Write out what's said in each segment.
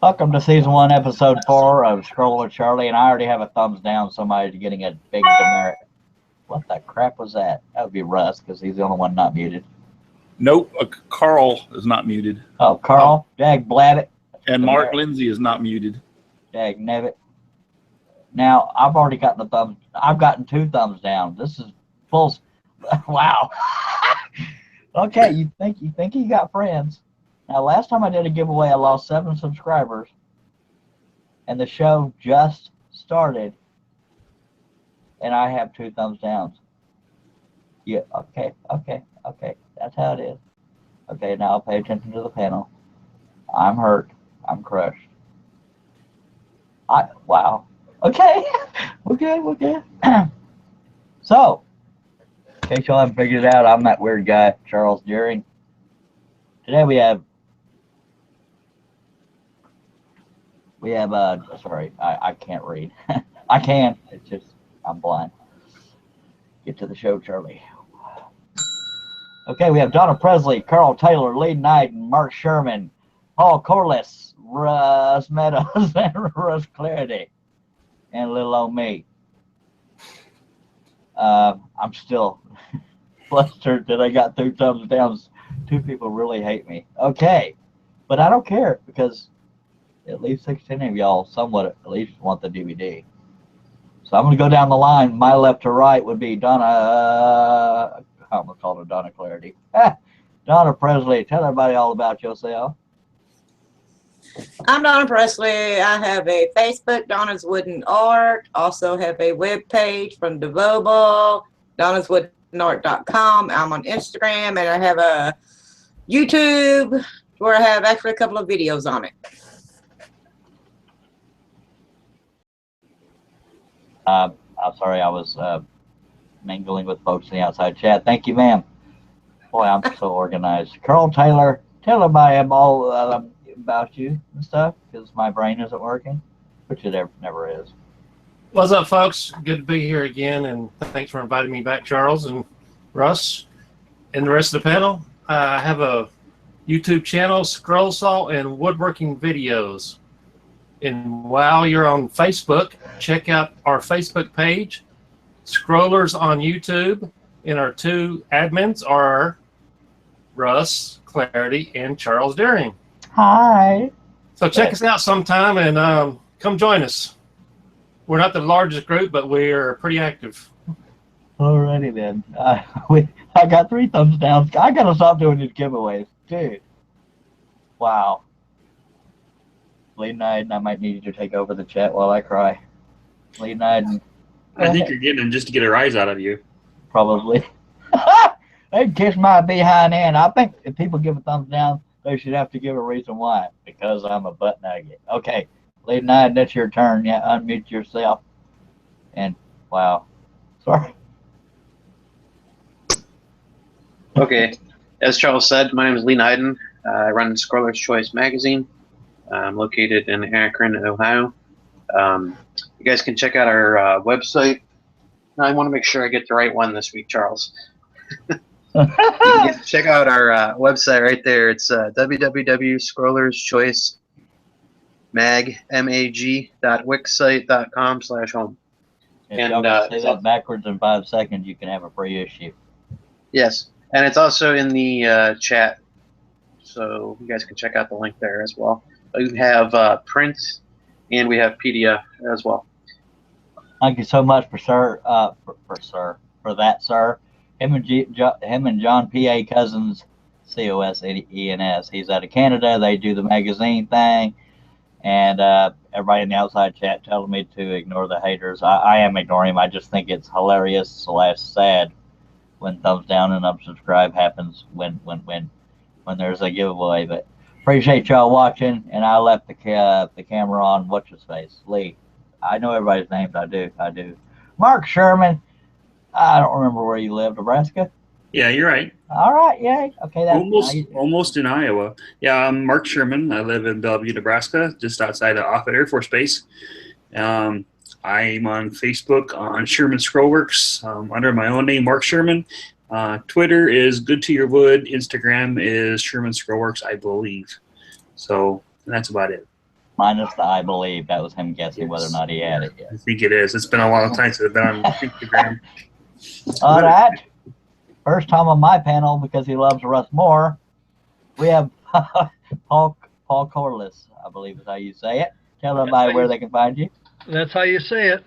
Welcome to season 1, episode 4 of Scroll with Charlie, and I already have a thumbs down. Somebody's getting a big demerit. What the crap was that? That would be Russ, because he's the only one not muted. Nope, Carl is not muted. Oh, Carl, Dag Blabbit. And Mark Lindsay is not muted. Dag Nevitt. Now, I've already gotten a thumbs. I've gotten 2 thumbs down. This is full. Wow. Okay, you think you got friends. Now, last time I did a giveaway, I lost 7 subscribers, and the show just started, and I have 2 thumbs downs. Yeah, okay, that's how it is. Okay, now I'll pay attention to the panel. I'm hurt. I'm crushed. Wow. Okay, okay. So, in case y'all haven't figured it out, I'm that weird guy, Charles Deering. Today we have, sorry, I can't read. I can, it's just, I'm blind. Get to the show, Charlie. Okay, we have Donna Presley, Carl Taylor, Lee Knight, and Mark Sherman, Paul Corliss, Russ Meadows, and Russ Clarity, and little old me. I'm still flustered that I got 2 thumbs down. 2 people really hate me. Okay, but I don't care because at least 16 of y'all somewhat at least want the DVD. So I'm going to go down the line. My left to right would be Donna, I almost called her Donna Clarity. Donna Presley, tell everybody all about yourself. I'm Donna Presley. I have a Facebook, Donna's Wooden Art. Also have a web page from Devoble, donnaswoodenart.com. I'm on Instagram, and I have a YouTube where I have actually a couple of videos on it. I'm sorry, I was mingling with folks in the outside chat. Thank you, ma'am. Boy, I'm so organized. Carl Taylor, tell everybody all about you and stuff, because my brain isn't working, which it never is. What's up, folks? Good to be here again, and thanks for inviting me back, Charles and Russ and the rest of the panel. I have a YouTube channel, Scroll Saw and Woodworking Videos. And while you're on Facebook, check out our Facebook page, Scrollers on YouTube, and our 2 admins are Russ Clarity and Charles Deering. Hi. So check us out sometime and come join us. We're not the largest group, but we're pretty active. Alrighty then. I got 3 thumbs down. I gotta stop doing these giveaways, dude. Wow. Lee Knight, I might need you to take over the chat while I cry. Lee Knight. I think you're getting them just to get a rise out of you. Probably. They'd kiss my behind end. I think if people give a thumbs down, they should have to give a reason why. Because I'm a butt nugget. Okay. Lee Knight, that's your turn. Yeah, unmute yourself. And, wow. Sorry. Okay. As Charles said, my name is Lee Knighton. I run Scroller's Choice magazine. I'm located in Akron, Ohio. You guys can check out our website. I want to make sure I get the right one this week, Charles. You can check out our website right there. It's www.scrollerschoicemag.wixsite.com/home. If y'all can say that backwards in 5 seconds, you can have a free issue. Yes, and it's also in the chat, so you guys can check out the link there as well. We have print, and we have PDF as well. Thank you so much for that, sir. Him and John P.A. Cousins, C-O-S-E-N-S. He's out of Canada. They do the magazine thing, and everybody in the outside chat telling me to ignore the haters. I am ignoring them. I just think it's hilarious / sad when thumbs down and unsubscribe happens when there's a giveaway. But appreciate y'all watching, and I left the camera on. What's his face? Lee. I know everybody's names. I do. Mark Sherman. I don't remember where you live. Nebraska? Yeah, you're right. All right, yay. Okay, that's almost in Iowa. Yeah, I'm Mark Sherman. I live in Bellevue, Nebraska, just outside of Offutt Air Force Base. I'm on Facebook on Sherman Scrollworks under my own name, Mark Sherman. Twitter is Good to Your Wood. Instagram is Sherman Scrollworks, I believe. So that's about it. Minus the I believe. That was him guessing whether or not he had it yet. I think it is. It's been a long time since I've been on Instagram. All right. First time on my panel because he loves Russ more. We have Paul Corliss, I believe is how you say it. Tell everybody where they can find you. That's how you say it.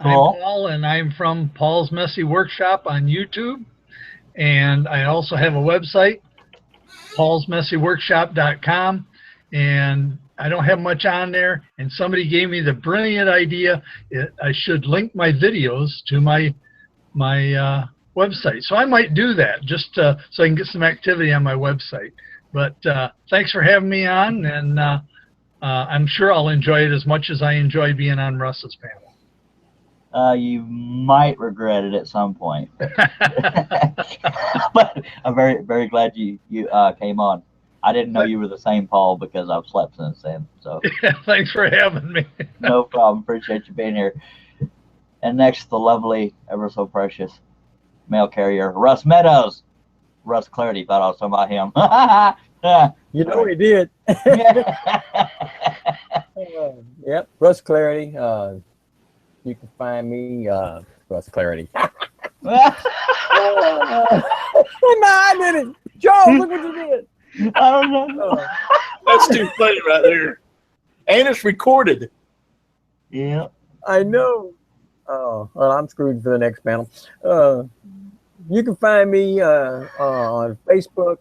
Cool. I'm Paul, and I'm from Paul's Messy Workshop on YouTube. And I also have a website, paulsmessyworkshop.com. And I don't have much on there. And somebody gave me the brilliant idea I should link my videos to my website. So I might do that just so I can get some activity on my website. But thanks for having me on, and I'm sure I'll enjoy it as much as I enjoy being on Russ's panel. You might regret it at some point. But I'm very, very glad you came on. I didn't know you were the same Paul because I've slept since then. So Thanks for having me. no problem. Appreciate you being here. And next, the lovely, ever so precious mail carrier, Russ Meadows. Russ Clarity, thought I was talking about him. You know he did. Yep, Russ Clarity. You can find me, Russ Clarity. No, I did it. Joe, look what you did. I don't know. That's too funny right there. And it's recorded. Yeah. I know. Oh, well, I'm screwed for the next panel. You can find me on Facebook,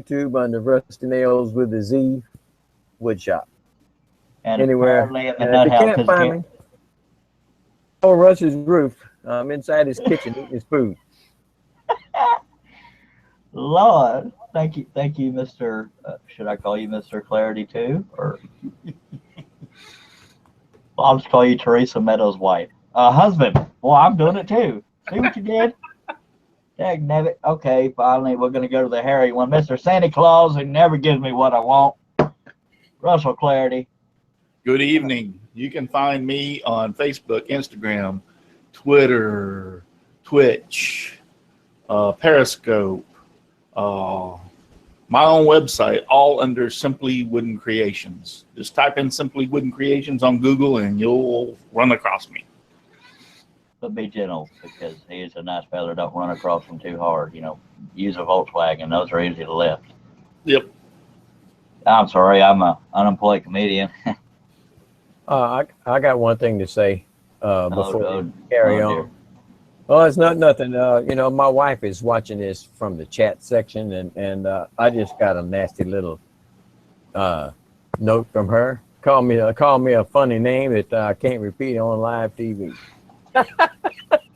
YouTube under Rusty Nails with a Z Woodshop. And Anywhere. apparently if And that if you helps, can't find me, on Russ's roof. I'm inside his kitchen eating his food. Lord, thank you, Mr. Should I call you Mr. Clarity too, or I'll just call you Teresa Meadows' wife, husband? Well, I'm doing it too. See what you did? Dang nabbit. Okay, finally we're gonna go to the hairy one, Mr. Santa Claus, who never gives me what I want. Russell Clarity. Good evening. You can find me on Facebook, Instagram, Twitter, Twitch, Periscope, my own website, all under Simply Wooden Creations. Just type in Simply Wooden Creations on Google and you'll run across me. But be gentle because he's a nice fella. Don't run across him too hard. You know, use a Volkswagen. Those are easy to lift. Yep. I'm sorry, I'm an unemployed comedian. I got one thing to say before we carry on. Dear. Well, it's nothing. You know, my wife is watching this from the chat section, and I just got a nasty little note from her. Call me a funny name that I can't repeat on live TV.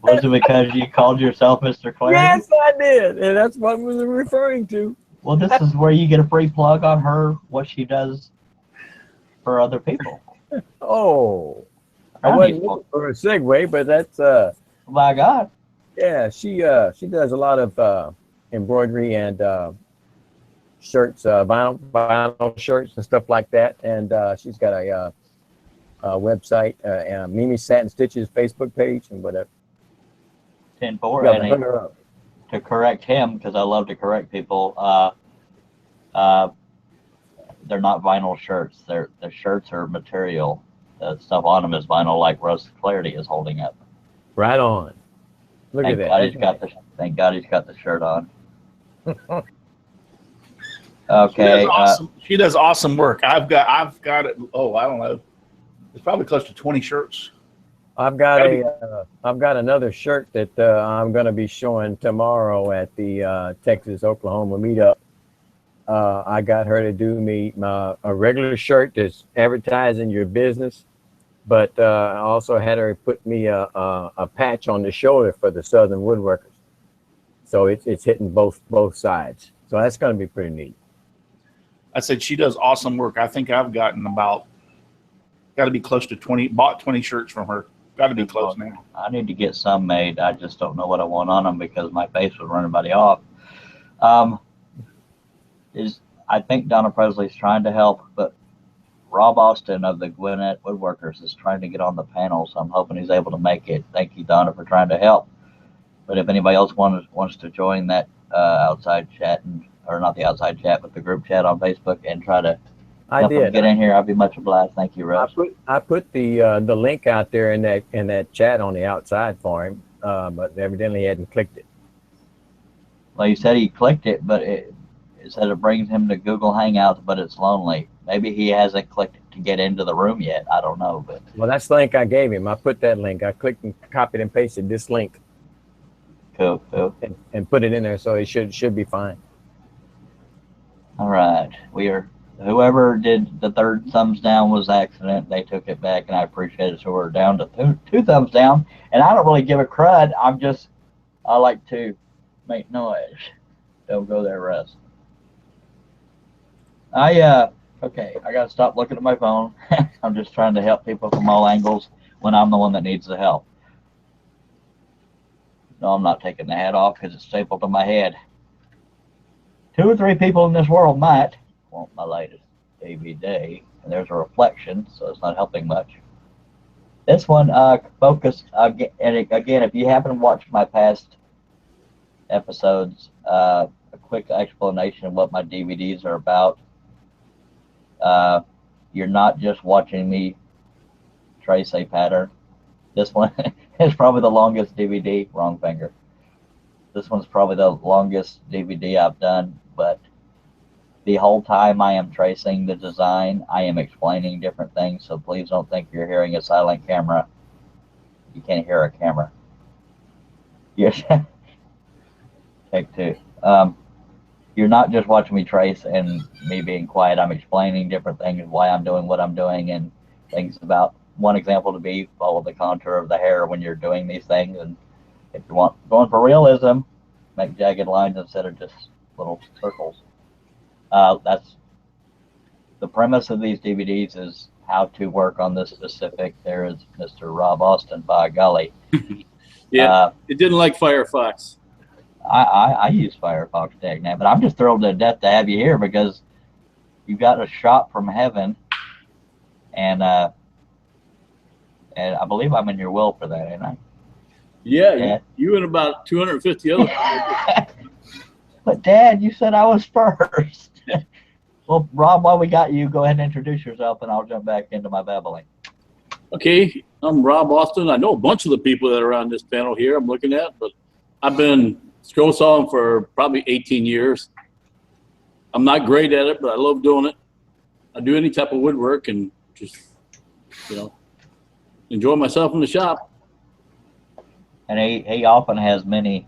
Was it because you called yourself Mr. Clarity? Yes, I did, and that's what I was referring to. Well, this is where you get a free plug on her, what she does for other people. Oh, I wasn't looking for a segue, but that's My God. yeah. She does a lot of embroidery and shirts, vinyl shirts and stuff like that, and she's got a website, Mimi Satin Stitches Facebook page and whatever. 10-4, and to correct him, because I love to correct people, they're not vinyl shirts. The shirts are material. The stuff on them is vinyl, like Russ Clarity is holding up. Right on. Look at that. Thank God he's got the shirt on. Okay. She does awesome work. I've got it. Oh, I don't know. It's probably close to 20 shirts. I've got another shirt that I'm going to be showing tomorrow at the Texas-Oklahoma meetup. I got her to do me a regular shirt that's advertising your business, but I also had her put me a patch on the shoulder for the Southern Woodworkers. So it's hitting both sides. So that's going to be pretty neat. I said she does awesome work. I think I've gotten got to be close to 20, bought 20 shirts from her. Got to be close now. I need to get some made. I just don't know what I want on them because my face would run everybody off. I think Donna Presley's trying to help, but Rob Austin of the Gwinnett Woodworkers is trying to get on the panel, so I'm hoping he's able to make it. Thank you, Donna, for trying to help. But if anybody else wants to join that outside chat, or not the outside chat, but the group chat on Facebook and try to I help him did. get in here, I'd be much obliged. Thank you, Russ. I put the link out there in that chat on the outside for him, but evidently he hadn't clicked it. Well, he said he clicked it, but it said it brings him to Google Hangouts, but it's lonely. Maybe he hasn't clicked it to get into the room yet. I don't know, but Well, that's the link I gave him. I put that link. I clicked and copied and pasted this link cool. and put it in there, so it should be fine. All right, whoever did the third thumbs down was accident. They took it back, and I appreciate it. So we're down to two thumbs down, and I don't really give a crud. I like to make noise. Don't go there, Russ. Okay, I gotta stop looking at my phone. I'm just trying to help people from all angles when I'm the one that needs the help. No, I'm not taking the hat off because it's stapled to my head. 2 or 3 people in this world might want my latest DVD, and there's a reflection, so it's not helping much. This one, focus, and again, if you haven't watched my past episodes, a quick explanation of what my DVDs are about. You're not just watching me trace a pattern. This one is probably the longest DVD, wrong finger. This one's probably the longest DVD I've done, but the whole time I am tracing the design, I am explaining different things, so please don't think you're hearing a silent camera. You can't hear a camera. Yes. Take 2. You're not just watching me trace and me being quiet. I'm explaining different things, why I'm doing what I'm doing, and things about. One example to be follow the contour of the hair when you're doing these things, and if you want going for realism, make jagged lines instead of just little circles. That's the premise of these DVDs, is how to work on this specific. There is Mr. Rob Austin, by golly. Yeah, it didn't like Firefox. I use Firefox tag now, but I'm just thrilled to death to have you here because you got a shot from heaven, and I believe I'm in your will for that, ain't I? Yeah. You and about 250 other people. But Dad, you said I was first. Well, Rob, while we got you, go ahead and introduce yourself, and I'll jump back into my babbling. Okay, I'm Rob Austin. I know a bunch of the people that are on this panel here I'm looking at, but I've been scroll sawing for probably 18 years. I'm not great at it, but I love doing it. I do any type of woodwork and just, enjoy myself in the shop. And he often has many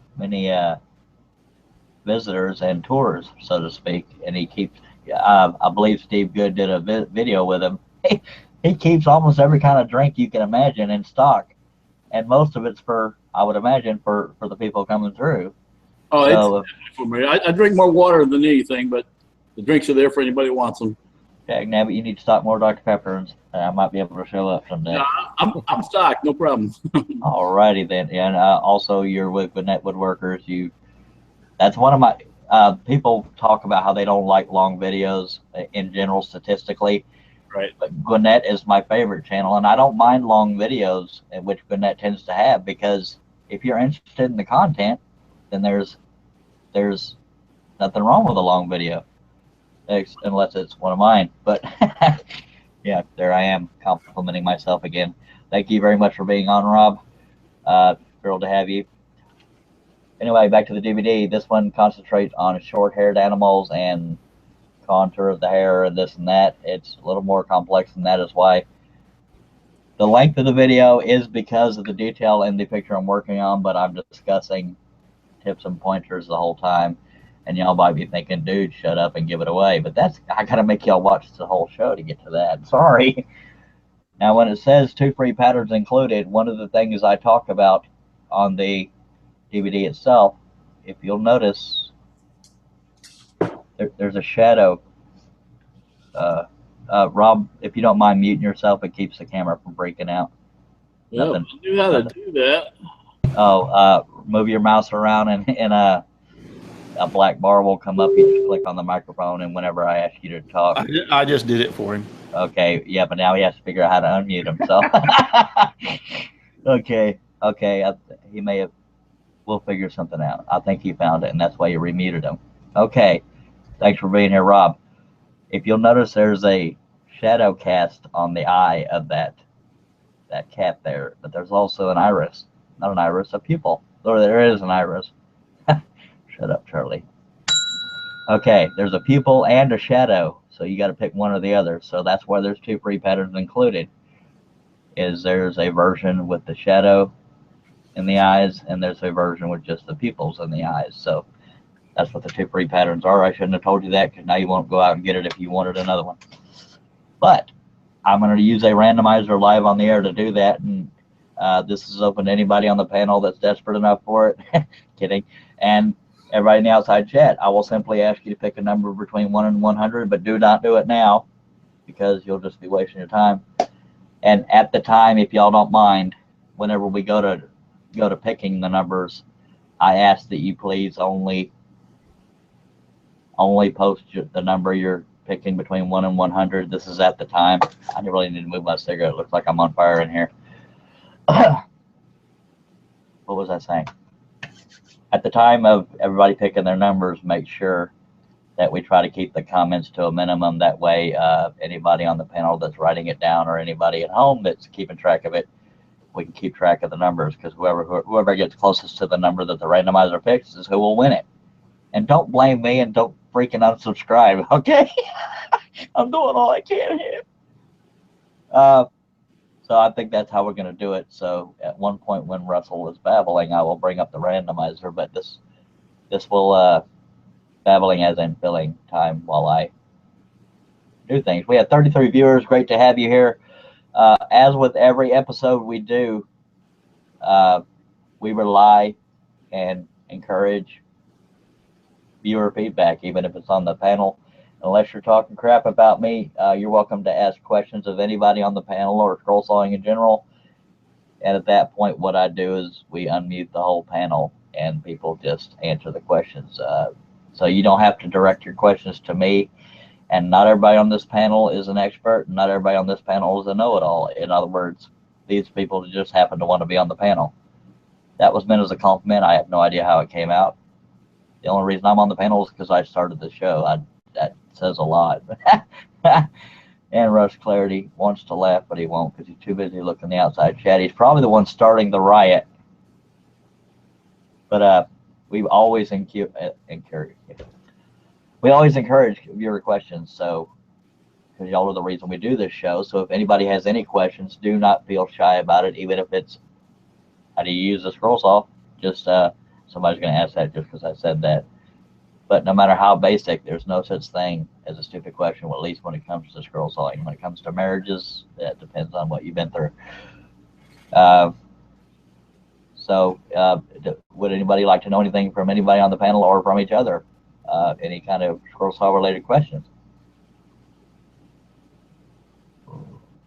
visitors and tours, so to speak. And he keeps, I believe Steve Good did a video with him. He keeps almost every kind of drink you can imagine in stock. And most of it's for, I would imagine, for the people coming through. Oh, so, it's for me. I drink more water than anything, but the drinks are there for anybody who wants them. Jack, now, but you need to stock more Dr. Peppers. I might be able to show up someday. No, I'm stocked, no problem. All righty then. And also, you're with Gwinnett Woodworkers. That's one of my people talk about how they don't like long videos in general statistically. Right. But Gwinnett is my favorite channel, and I don't mind long videos, which Gwinnett tends to have, because if you're interested in the content, then there's nothing wrong with a long video, unless it's one of mine. But yeah, there I am complimenting myself again. Thank you very much for being on, Rob. Thrilled to have you. Anyway, back to the DVD. This one concentrates on short-haired animals and contour of the hair and this and that. It's a little more complex than that, is why the length of the video is because of the detail in the picture I'm working on, but I'm discussing tips and pointers the whole time, and y'all might be thinking, dude, shut up and give it away. But I gotta make y'all watch the whole show to get to that. Sorry. Now, when it says 2 free patterns included, one of the things I talk about on the DVD itself, if you'll notice, there's a shadow. Rob, if you don't mind muting yourself, it keeps the camera from breaking out. Yeah, I knew how to do that. Oh, move your mouse around, and a black bar will come up. You just click on the microphone, and whenever I ask you to talk. I just did it for him. Okay, yeah, but now he has to figure out how to unmute himself. Okay, he may have. We'll figure something out. I think he found it, and that's why you remuted him. Okay, thanks for being here, Rob. if you'll notice, there's a shadow cast on the eye of that cat there, but there's also an iris. Not an iris, a pupil. Or there is an iris. Shut up, Charlie. Okay, there's a pupil and a shadow, so you got to pick one or the other. So that's why there's two free patterns included. There's a version with the shadow in the eyes, and there's a version with just the pupils in the eyes. So that's what the two free patterns are. I shouldn't have told you that, because now you won't go out and get it if you wanted another one. But I'm going to use a randomizer live on the air to do that, and this is open to anybody on the panel that's desperate enough for it. Kidding. And everybody in the outside chat, I will simply ask you to pick a number between 1 and 100, but do not do it now, because you'll just be wasting your time. And at the time, if y'all don't mind, whenever we go to picking the numbers, I ask that you please only post the number you're picking between 1 and 100. This is at the time. I really need to move my cigarette. It looks like I'm on fire in here. What was I saying? At the time of everybody picking their numbers, make sure that we try to keep the comments to a minimum. That way, anybody on the panel that's writing it down, or anybody at home that's keeping track of it, we can keep track of the numbers, because whoever gets closest to the number that the randomizer picks is who will win it. And don't blame me, and don't freaking unsubscribe, okay? I'm doing all I can here. So I think that's how we're going to do it. So at one point when Russell is babbling, I will bring up the randomizer, but this will babbling as in filling time while I do things. We have 33 viewers. Great to have you here. As with every episode we do, we rely and encourage viewer feedback, even if it's on the panel. Unless you're talking crap about me, you're welcome to ask questions of anybody on the panel or scroll sawing in general. And at that point, what I do is we unmute the whole panel and people just answer the questions. So you don't have to direct your questions to me. And not everybody on this panel is an expert. And not everybody on this panel is a know-it-all. In other words, these people just happen to want to be on the panel. That was meant as a compliment. I have no idea how it came out. The only reason I'm on the panel is because I started the show. That says a lot. And Rush Clarity wants to laugh, but he won't, because he's too busy looking the outside chat. He's probably the one starting the riot. But we've always encourage viewer questions, so because y'all are the reason we do this show. So if anybody has any questions, do not feel shy about it, even if it's how do you use the scroll saw. Just somebody's going to ask that just because I said that. But no matter how basic, there's no such thing as a stupid question, well, at least when it comes to scroll sawing. When it comes to marriages, that depends on what you've been through. Would anybody like to know anything from anybody on the panel or from each other? Any kind of scroll saw related questions?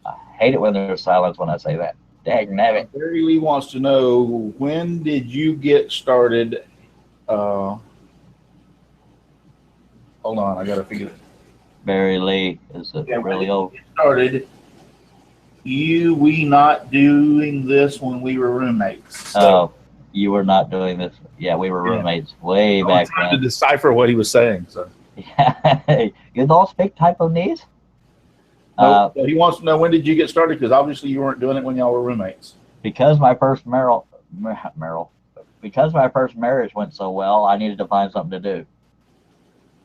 I hate it when there's silence when I say that. Dang nabbit. Barry Lee wants to know, when did you get started? Hold on, I gotta figure it. Barry Lee is really old. Started. We not doing this when we were roommates. So Oh, you were not doing this. Yeah, we were roommates way I back was trying to then. decipher what he was saying. So You don't speak Taiwanese? no, he wants to know, when did you get started? Because obviously you weren't doing it when y'all were roommates. Because my first marriage went so well, I needed to find something to do.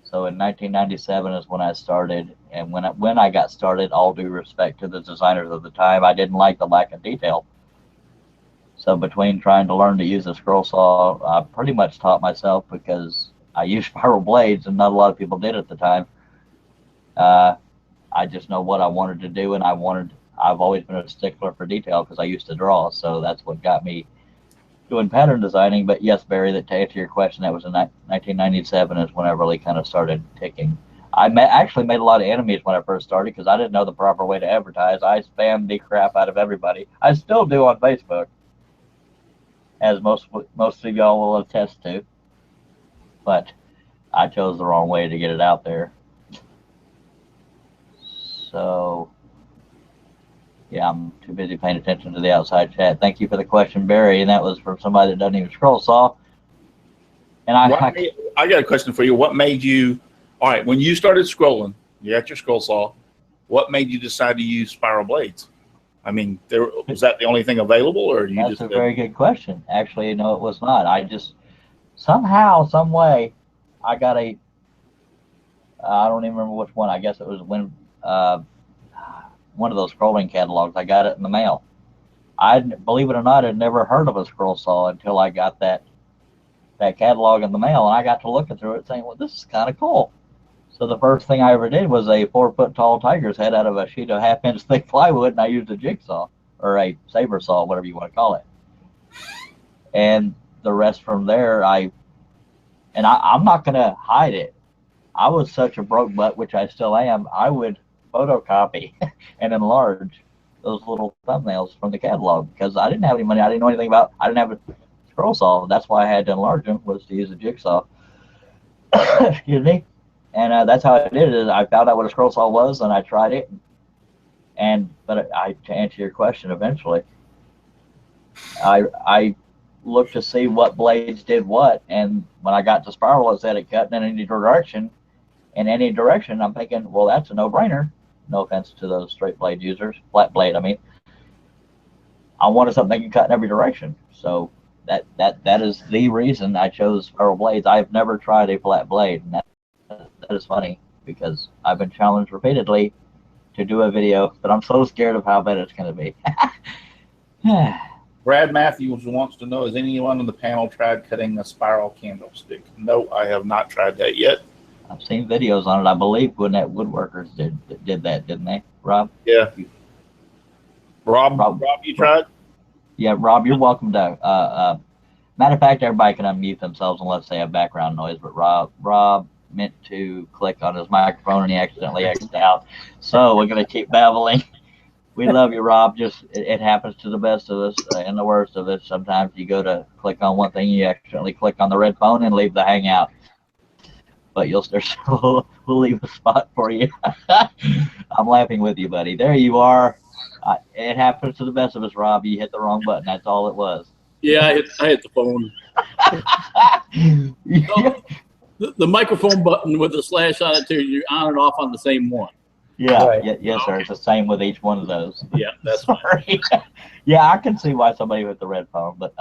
So in 1997 is when I started, and when I got started, all due respect to the designers of the time, I didn't like the lack of detail. So between trying to learn to use a scroll saw, I pretty much taught myself, because I used spiral blades and not a lot of people did at the time. I just know what I wanted to do, and I've always been a stickler for detail because I used to draw, so that's what got me doing pattern designing. But yes, Barry, to answer your question, that was in 1997 is when I really kind of started ticking. I actually made a lot of enemies when I first started because I didn't know the proper way to advertise. I spammed the crap out of everybody. I still do on Facebook, as most of y'all will attest to. But I chose the wrong way to get it out there. So yeah, I'm too busy paying attention to the outside chat. Thank you for the question, Barry. And that was from somebody that doesn't even scroll saw. And I got a question for you. What made you, all right, when you started scrolling, You got your scroll saw. What made you decide to use spiral blades? I mean, was that the only thing available, or you That's just? a very good question. Actually, no, it was not. I just somehow, some way, I got a. I don't even remember which one. I guess it was when one of those scrolling catalogs. I got it in the mail. I, believe it or not, had never heard of a scroll saw until I got that catalog in the mail, and I got to looking through it, saying, "Well, this is kind of cool." So the first thing I ever did was a 4-foot tall tiger's head out of a sheet of 1/2 inch thick plywood, and I used a jigsaw or a saber saw, whatever you want to call it. And the rest from there, I'm not going to hide it. I was such a broke butt, which I still am. I would photocopy and enlarge those little thumbnails from the catalog because I didn't have any money. I didn't know anything about. I didn't have a scroll saw. That's why I had to enlarge them, was to use a jigsaw. Excuse me. And that's how I did it. I found out what a scroll saw was, and I tried it. But to answer your question, eventually, I looked to see what blades did what, and when I got to spiral, it said it cut in any direction. In any direction, I'm thinking, well, that's a no-brainer. No offense to those straight blade users, flat blade. I mean, I wanted something that can cut in every direction. So that is the reason I chose spiral blades. I've never tried a flat blade, and that is funny because I've been challenged repeatedly to do a video, but I'm so scared of how bad it's going to be. Brad Matthews wants to know, has anyone on the panel tried cutting a spiral candlestick? No, I have not tried that yet. I've seen videos on it. I believe Gwinnett Woodworkers did that, didn't they, Rob? Yeah. Rob, you tried? Yeah, Rob, you're welcome to. Matter of fact, everybody can unmute themselves unless they have background noise, but Rob meant to click on his microphone and he accidentally exited out. So we're going to keep babbling. We love you, Rob. Just it happens to the best of us and the worst of us. Sometimes you go to click on one thing, you accidentally click on the red phone and leave the hangout. But we'll leave a spot for you. I'm laughing with you, buddy. There you are. It happens to the best of us, Rob. You hit the wrong button. That's all it was. Yeah, I hit the phone. The microphone button with the slash on it too. You're on and off on the same one. Yeah, Right. yes, sir. It's the same with each one of those. Yeah, that's Sorry. Yeah, I can see why somebody with the red phone, but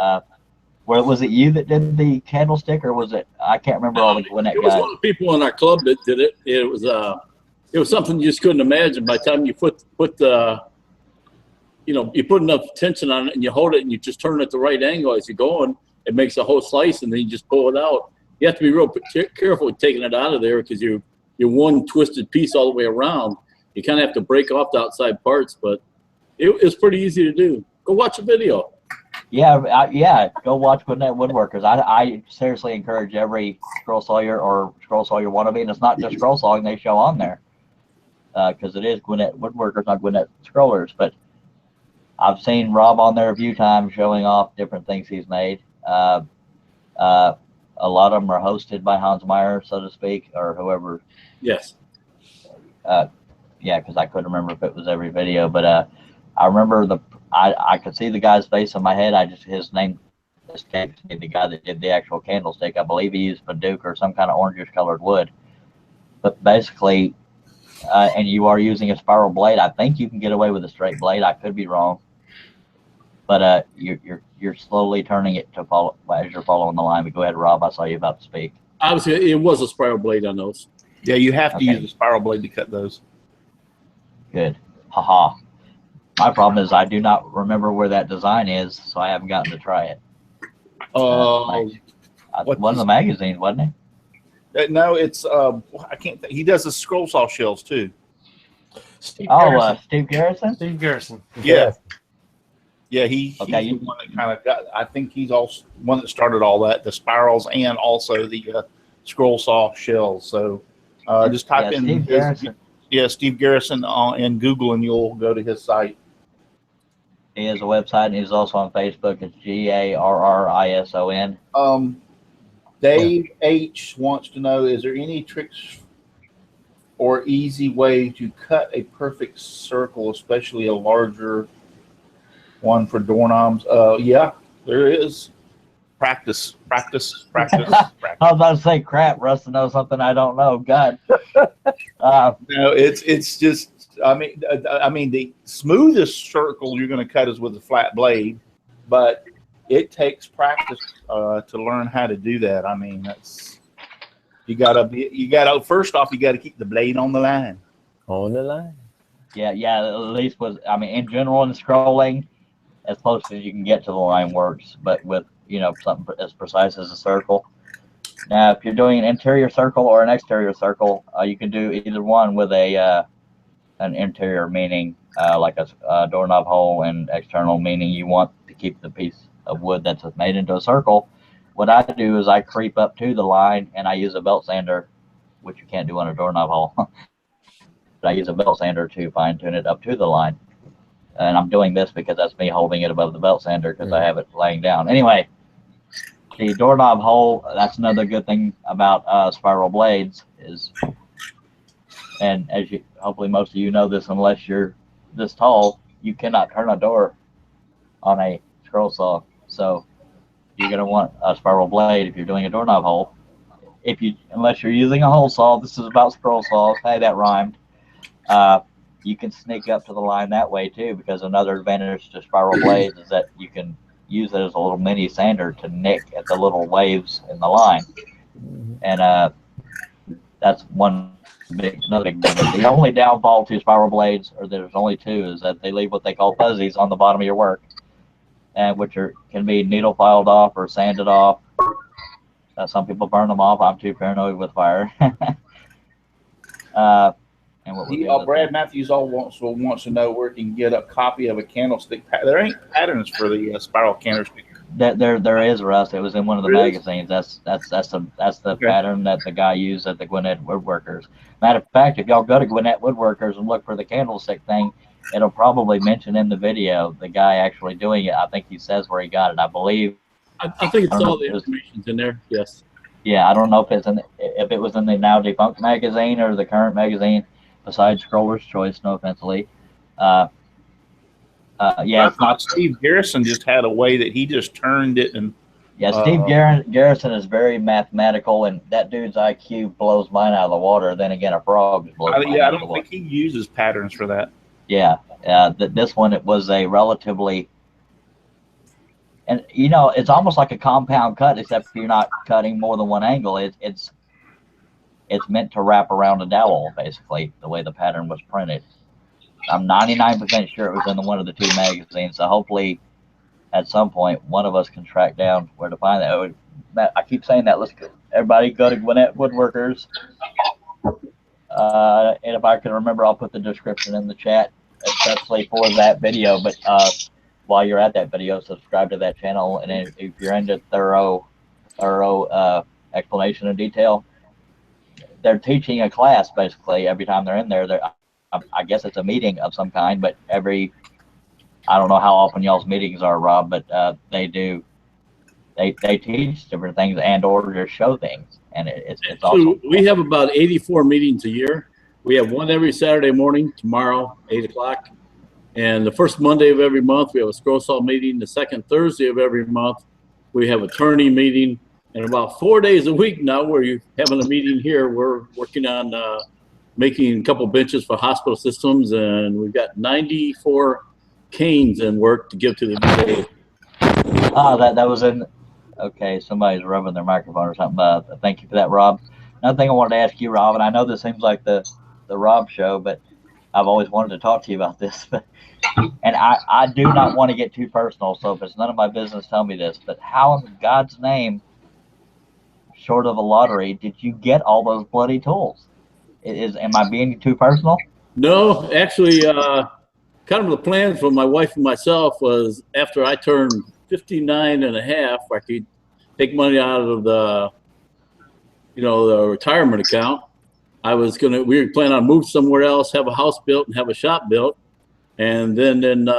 where was it you that did the candlestick, or was it? I can't rember all the Gwinnett It was guys. one of the people in our club that did it. It was something you just couldn't imagine. By the time you put the, you put enough tension on it and you hold it and you just turn it the right angle as you're going, it makes a whole slice and then you just pull it out. You have to be real careful with taking it out of there because you're one twisted piece all the way around. You kind of have to break off the outside parts, but it's pretty easy to do. Go watch a video. Yeah, go watch Gwinnett Woodworkers. I seriously encourage every scroll sawyer or scroll sawyer wannabe, and it's not just scroll sawing they show on there, because it is Gwinnett Woodworkers, not Gwinnett Scrollers. But I've seen Rob on there a few times showing off different things he's made. A lot of them are hosted by Hans Meyer, so to speak, or whoever. Yes. Yeah, because I couldn't remember if it was every video, but I remember I could see the guy's face in my head. His name escapes me. The guy that did the actual candlestick, I believe he used Paduke or some kind of orangish colored wood. But basically, and you are using a spiral blade. I think you can get away with a straight blade. I could be wrong, but you're slowly turning it to follow as you're following the line. But go ahead, Rob. I saw you about to speak. Obviously, it was a spiral blade on those. Yeah, you have to Okay. use a spiral blade to cut those. Good. Haha. My problem is I do not remember where that design is, so I haven't gotten to try it. One of the magazines, wasn't it? No, it's I can't. He does the scroll saw shells too. Steve Oh, Garrison. Steve Garrison? Steve Garrison. Yeah, he's Okay, the one that kind of got. I think he's also one that started all that, the spirals and also the scroll saw shells. So just type in Steve Garrison. Steve Garrison in Google and you'll go to his site. He has a website and he's also on Facebook. It's GARRISON. Dave H wants to know, is there any tricks or easy way to cut a perfect circle, especially a larger one for doorknobs? Yeah, there is. practice. I was about to say, crap, Russ knows something I don't know. God. No, it's just. I mean, the smoothest circle you're going to cut is with a flat blade, but it takes practice to learn how to do that. I mean, that's you gotta first off you got to keep the blade on the line. On the line. Yeah. At least in general in scrolling, as close as you can get to the line works, but with something as precise as a circle. Now, if you're doing an interior circle or an exterior circle, you can do either one with an interior, meaning like a doorknob hole, and external, meaning you want to keep the piece of wood that's made into a circle. What I do is I creep up to the line and I use a belt sander, which you can't do on a doorknob hole. But I use a belt sander to fine tune it up to the line. And I'm doing this because that's me holding it above the belt sander because I have it laying down. Anyway, the doorknob hole, that's another good thing about spiral blades is, and as hopefully most of you know this, unless you're this tall, you cannot turn a door on a scroll saw. So you're going to want a spiral blade if you're doing a doorknob hole. Unless you're using a hole saw, this is about scroll saws. Hey, that rhymed. You can sneak up to the line that way too, because another advantage to spiral blades is that you can use it as a little mini sander to nick at the little waves in the line. And that's another big thing. The only downfall to spiral blades, or there's only two, is that they leave what they call fuzzies on the bottom of your work, and which can be needle filed off or sanded off. Some people burn them off. I'm too paranoid with fire. Brad Matthews also wants to know where he can get a copy of a candlestick. There ain't patterns for the spiral candlestick. There is, Russ. It was in one of the magazines. That's the pattern that the guy used at the Gwinnett Woodworkers. Matter of fact, if y'all go to Gwinnett Woodworkers and look for the candlestick thing, it'll probably mention in the video the guy actually doing it. I think he says where he got it. I believe. I think it's all the information's in there. Yes. Yeah, I don't know if it was in the now defunct magazine or the current magazine. Besides Scroller's Choice, no offense, Lee. Yeah, I thought Steve Garrison just had a way that he just turned it and. Yeah, Steve Garrison is very mathematical, and that dude's IQ blows mine out of the water. Then again, a frog blows mine out of the water. I don't think he uses patterns for that. Yeah, this one, it was a relatively, and it's almost like a compound cut, except you're not cutting more than one angle. It's meant to wrap around a dowel, basically, the way the pattern was printed. I'm 99% sure it was in one of the two magazines, so hopefully at some point one of us can track down where to find that. I keep saying that. Let's go. Everybody go to Gwinnett Woodworkers. And if I can remember, I'll put the description in the chat, especially for that video. But while you're at that video, subscribe to that channel. And if you're into thorough explanation and detail, they're teaching a class basically every time they're in there. I guess it's a meeting of some kind, but I don't know how often y'all's meetings are, Rob, but they teach different things or just show things, and it's awesome. We have about 84 meetings a year. We have one every Saturday morning, tomorrow, 8 o'clock. And the first Monday of every month, we have a scroll saw meeting. The second Thursday of every month, we have a turning meeting. And about 4 days a week now, we're having a meeting here. We're working on making a couple benches for hospital systems, and we've got 94 canes in work to give to the VA. That was in. Okay, somebody's rubbing their microphone or something. Thank you for that, Rob. Another thing I wanted to ask you, Rob, and I know this seems like the Rob show, but I've always wanted to talk to you about this. And I do not want to get too personal, so if it's none of my business, tell me this. But how in God's name, short of a lottery, did you get all those bloody tools? Am I being too personal? No, actually, kind of the plan for my wife and myself was after I turned 59 and a half, I could take money out of the retirement account. We were planning on moving somewhere else, have a house built and have a shop built. And then in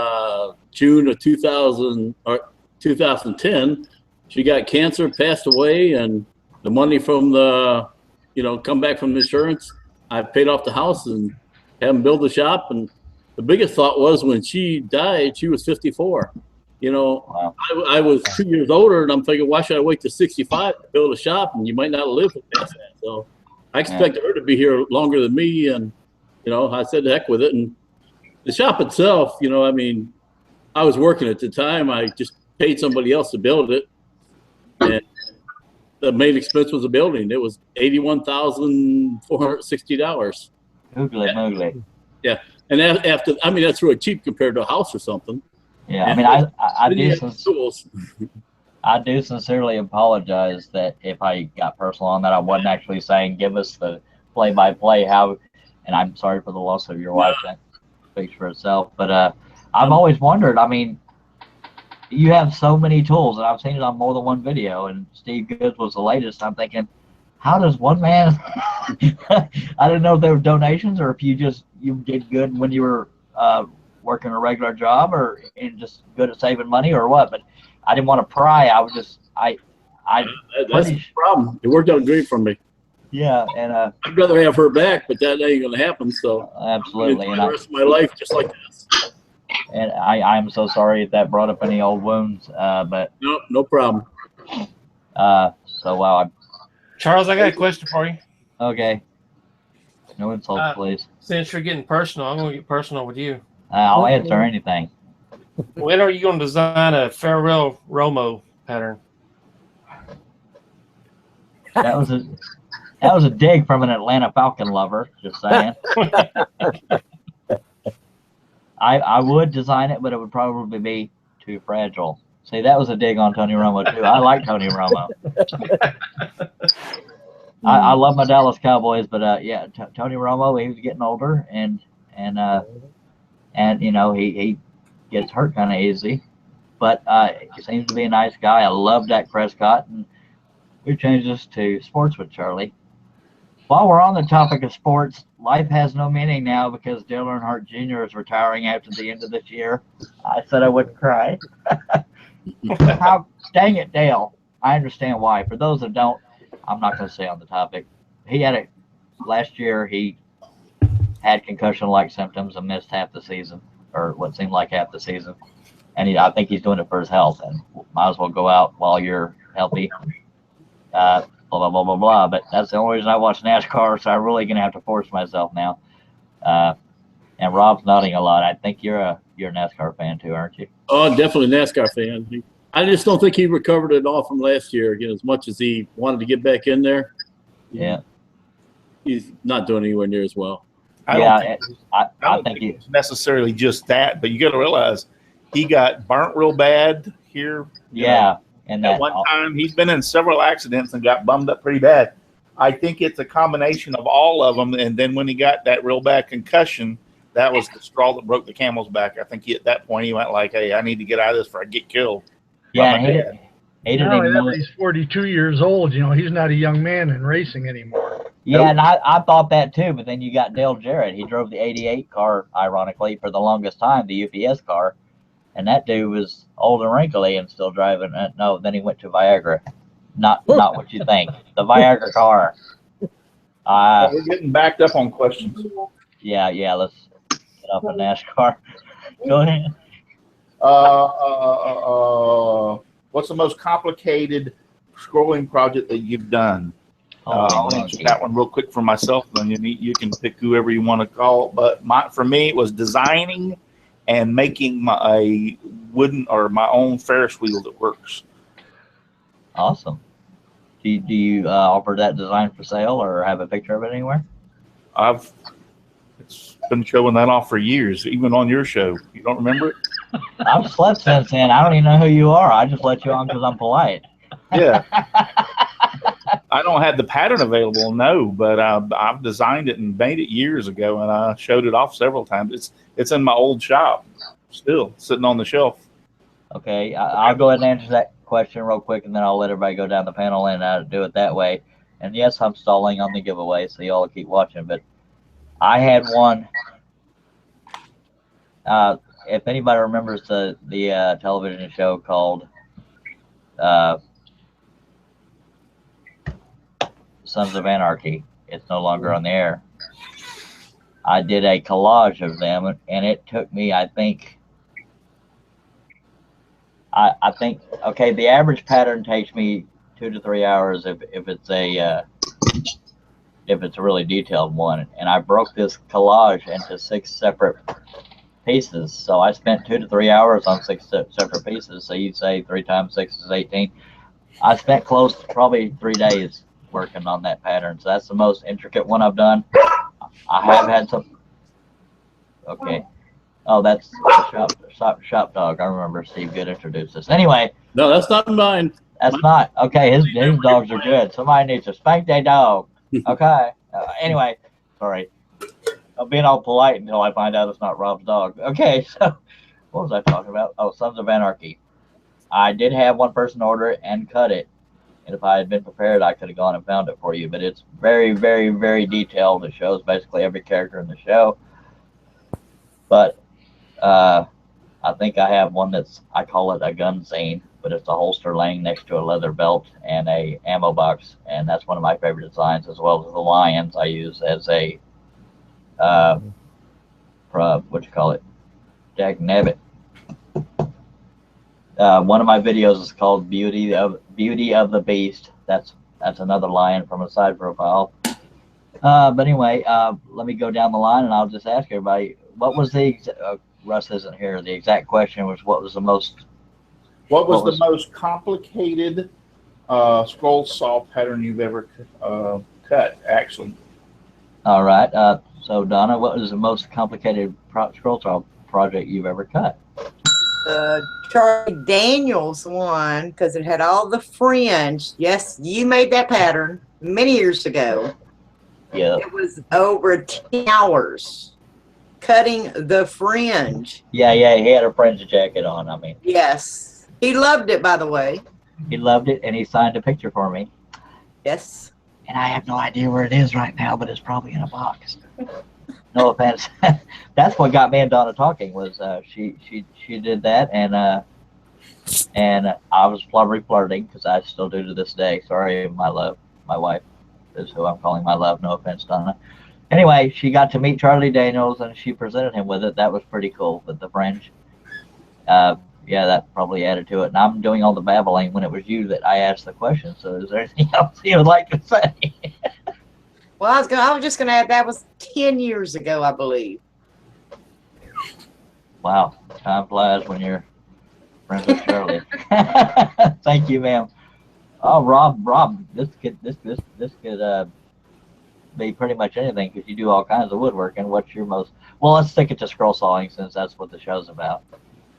June of 2010, she got cancer, passed away, and the money from come back from the insurance, I paid off the house and had them build the shop. And the biggest thought was when she died, she was 54. You know, Wow. I was 2 years older, and I'm thinking, why should I wait to 65 to build a shop? And you might not live past that. So I expected her to be here longer than me, and you know, I said, heck with it. And the shop itself, you know, I mean, I was working at the time. I just paid somebody else to build it, and the main expense was the building. It was $81,460. Googly moogly. Yeah, and after, I mean, that's really cheap compared to a house or something. Yeah, And I mean, tools. I do sincerely apologize that if I got personal on that, I wasn't actually saying give us the play-by-play how, and I'm sorry for the loss of your wife. That speaks for itself. But I've always wondered. I mean, you have so many tools, and I've seen it on more than one video. And Steve Goods was the latest. I'm thinking, how does one man? I didn't know if they were donations or if you did good when you were working a regular job or just good at saving money or what. But I didn't want to pry. I was just That's the problem. It worked out great for me. Yeah, and I'd rather have her back, but that ain't gonna happen. So absolutely, and the rest of my life just like this. And I'm so sorry if that brought up any old wounds. But no problem. So wow. Charles, I got a question for you. Okay. No insults, please. Since you're getting personal, I'm going to get personal with you. I'll answer anything. When are you going to design a Farewell Romo pattern? That was a dig from an Atlanta Falcon lover. Just saying. I would design it, but it would probably be too fragile. See, that was a dig on Tony Romo too. I like Tony Romo. I love my Dallas Cowboys, but yeah, Tony Romo, he was getting older, and you know, he gets hurt kind of easy, but he seems to be a nice guy. I love Dak Prescott, and we changed this to sports with Charlie. While we're on the topic of sports, life has no meaning now because Dale Earnhardt Jr. is retiring after the end of this year. I said I wouldn't cry. How dang it, Dale. I understand why. For those that don't, I'm not going to say on the topic. He had last year, he had concussion-like symptoms and missed half the season, or what seemed like half the season. And I think he's doing it for his health, and might as well go out while you're healthy. Blah, blah, blah, blah, blah. But that's the only reason I watch NASCAR, so I'm really going to have to force myself now. And Rob's nodding a lot. I think you're a NASCAR fan too, aren't you? Oh, definitely a NASCAR fan. I just don't think he recovered at all from last year. Again, as much as he wanted to get back in there, yeah, he's not doing anywhere near as well. I don't think it's necessarily just that, but you got to realize he got burnt real bad here. Yeah, and at one time he's been in several accidents and got bummed up pretty bad. I think it's a combination of all of them, and then when he got that real bad concussion, that was the straw that broke the camel's back. I think at that point he went like, "Hey, I need to get out of this before I get killed." Yeah, he didn't even know he's 42 years old. You know, he's not a young man in racing anymore. Yeah, and I thought that too, but then you got Dale Jarrett. He drove the 88 car, ironically, for the longest time, the UPS car. And that dude was old and wrinkly and still driving. No, then he went to Viagra. Not what you think. The Viagra car. We're getting backed up on questions. Yeah, let's get up in NASCAR. Go ahead. What's the most complicated scrolling project that you've done? I'll answer that one real quick for myself, then you can pick whoever you want to call. But for me, it was designing and making a wooden or my own Ferris wheel that works. Awesome. Do you offer that design for sale or have a picture of it anywhere? It's been showing that off for years, even on your show. You don't remember it? I've slept since then. I don't even know who you are. I just let you on because I'm polite. Yeah. I don't have the pattern available, no, but I've designed it and made it years ago, and I showed it off several times. It's in my old shop, still sitting on the shelf. Okay, I'll go ahead and answer that question real quick, and then I'll let everybody go down the panel and do it that way. And yes, I'm stalling on the giveaway, so y'all keep watching. But I had one. If anybody remembers the television show called Sons of Anarchy, it's no longer on the air. I did a collage of them, and it took me, I think, I think, okay, the average pattern takes me 2 to 3 hours if it's a really detailed one. And I broke this collage into 6 separate pieces. So I spent 2 to 3 hours on 6 separate pieces. So you'd say 3 times 6 is 18. I spent close to probably 3 days working on that pattern. So that's the most intricate one I've done. I have had some. Okay. Oh, that's the shop dog. I remember Steve Good introduced us. Anyway. No, that's not mine. That's not. Okay, his dogs are good. Somebody needs to spank their dog. Okay. Anyway, sorry. I'm being all polite until I find out it's not Rob's dog. Okay, so what was I talking about? Oh, Sons of Anarchy. I did have one person order it and cut it. And if I had been prepared, I could have gone and found it for you. But it's very, very, very detailed. It shows basically every character in the show. But I think I have one I call it a gun scene, but it's a holster laying next to a leather belt and a ammo box. And that's one of my favorite designs, as well as the lions I use as a, what you call it? Dagnabbit. One of my videos is called Beauty of the Beast. That's another lion from a side profile. But anyway, let me go down the line and I'll just ask everybody, what was Russ isn't here. The exact question was, what was the most complicated scroll saw pattern you've ever cut, actually? All right. So Donna, what was the most complicated scroll saw project you've ever cut? Charlie Daniels one, because it had all the fringe. Yes, you made that pattern many years ago. Yeah. It was over 10 hours cutting the fringe. Yeah, he had a fringe jacket on. I mean. Yes. He loved it, by the way. He loved it, and he signed a picture for me. Yes. And I have no idea where it is right now, but it's probably in a box. No offense. That's what got me and Donna talking, was she did that, and I was flirting, because I still do to this day. Sorry, my love. My wife is who I'm calling my love. No offense, Donna. Anyway, she got to meet Charlie Daniels, and she presented him with it. That was pretty cool with the fringe. Yeah, that probably added to it. And I'm doing all the babbling when it was you that I asked the question. So is there anything else you would like to say? Well, I was just going to add, that was 10 years ago, I believe. Wow, time flies when you're friends with Shirley. Thank you, ma'am. Oh, Rob, this could be pretty much anything, because you do all kinds of woodworking. What's your most? Well, let's stick it to scroll sawing, since that's what the show's about.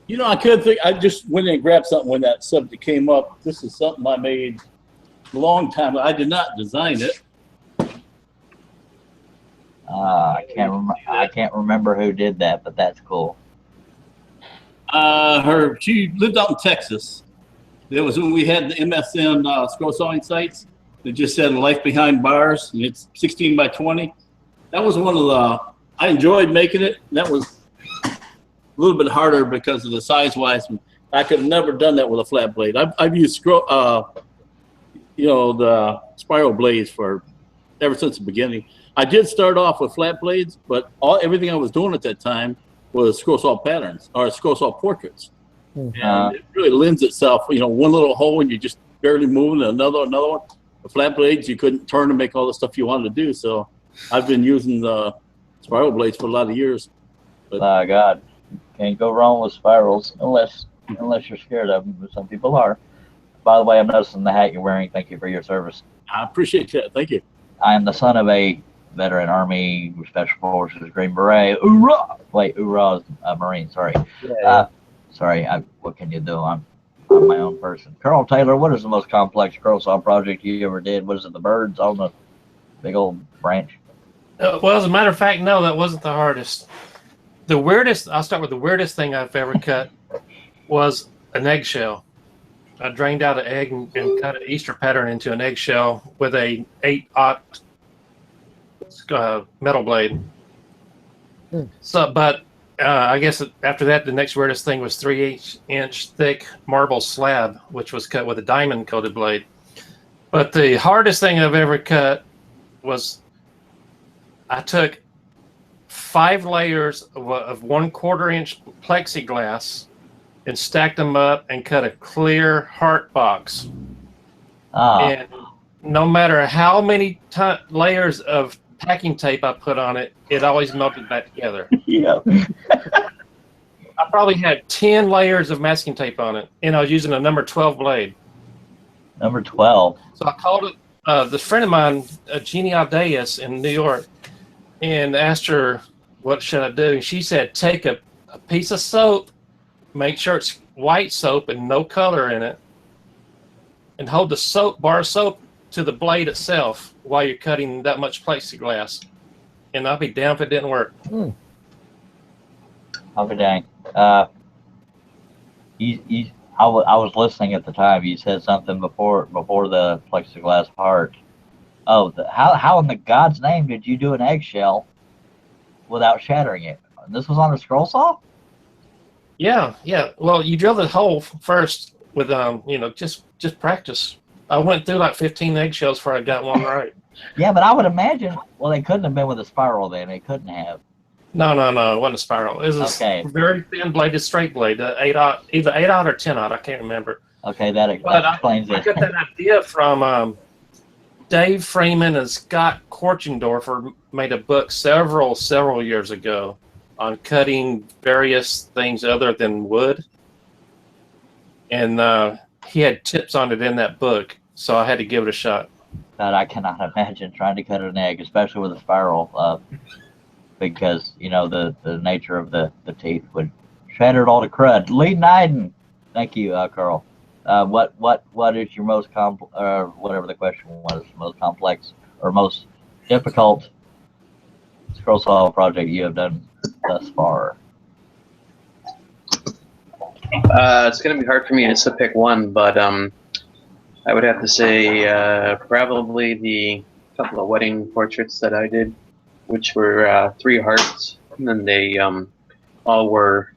You know, I could think. I just went in and grabbed something when that subject came up. This is something I made a long time ago. I did not design it. I can't remember who did that, but that's cool. She lived out in Texas. It was when we had the MSN scroll sawing sites. It just said "Life Behind Bars," and it's 16 by 20. That was one of the. I enjoyed making it. That was a little bit harder because of the size wise. I could have never done that with a flat blade. I've used the spiral blades ever since the beginning. I did start off with flat blades, but everything I was doing at that time was scroll saw patterns or scroll saw portraits. And it really lends itself, one little hole and you just barely moving, another one. The flat blades, you couldn't turn and make all the stuff you wanted to do. So I've been using the spiral blades for a lot of years. But, my God, can't go wrong with spirals unless you're scared of them, but some people are. By the way, I'm noticing the hat you're wearing. Thank you for your service. I appreciate that. Thank you. I am the son of a veteran Army Special Forces Green Beret. Hoorah! Wait, hoorah is a Marine. Sorry. Yeah. Sorry. What can you do? I'm my own person. Colonel Taylor, what is the most complex scroll saw project you ever did? Was it the birds on the big old branch? Well, as a matter of fact, no, that wasn't the hardest. I'll start with the weirdest thing I've ever cut was an eggshell. I drained out an egg and cut an Easter pattern into an eggshell with a 8/0 metal blade. So, but I guess after that, the next weirdest thing was 3/8-inch thick marble slab, which was cut with a diamond coated blade. But the hardest thing I've ever cut was I took 5 layers of 1/4 inch plexiglass and stacked them up and cut a clear heart box. And no matter how many layers of packing tape I put on it, it always melted back together. Yeah. I probably had 10 layers of masking tape on it, and I was using a number 12 blade. Number 12. So I called it, the friend of mine, Jeannie Aldeas in New York, and asked her, what should I do? And she said, take a piece of soap, make sure it's white soap and no color in it, and hold the bar of soap to the blade itself while you're cutting that much plexiglass. And I'll be damned if it didn't work. I'll be dang. I was listening at the time. You said something before the plexiglass part. Oh, how in the God's name did you do an eggshell without shattering it? This was on a scroll saw? Yeah. Well, you drill the hole first with just practice. I went through like 15 eggshells before I got one right. Yeah, but I would imagine. Well, they couldn't have been with a spiral then. They couldn't have. No, it wasn't a spiral. It was a very thin bladed straight blade, either 8/0 or 10/0. I can't remember. Okay, that explains it. I got that idea from Dave Freeman and Scott Korchendorfer made a book several years ago on cutting various things other than wood. And he had tips on it in that book, so I had to give it a shot. God, I cannot imagine trying to cut an egg, especially with a spiral, because, the nature of the teeth would shatter it all to crud. Lee Nyden. Thank you, Carl. What is your most whatever the question was, most complex or most difficult scroll saw project you have done thus far? It's going to be hard for me just to pick one, but I would have to say probably the couple of wedding portraits that I did, which were 3 hearts, and then they all were.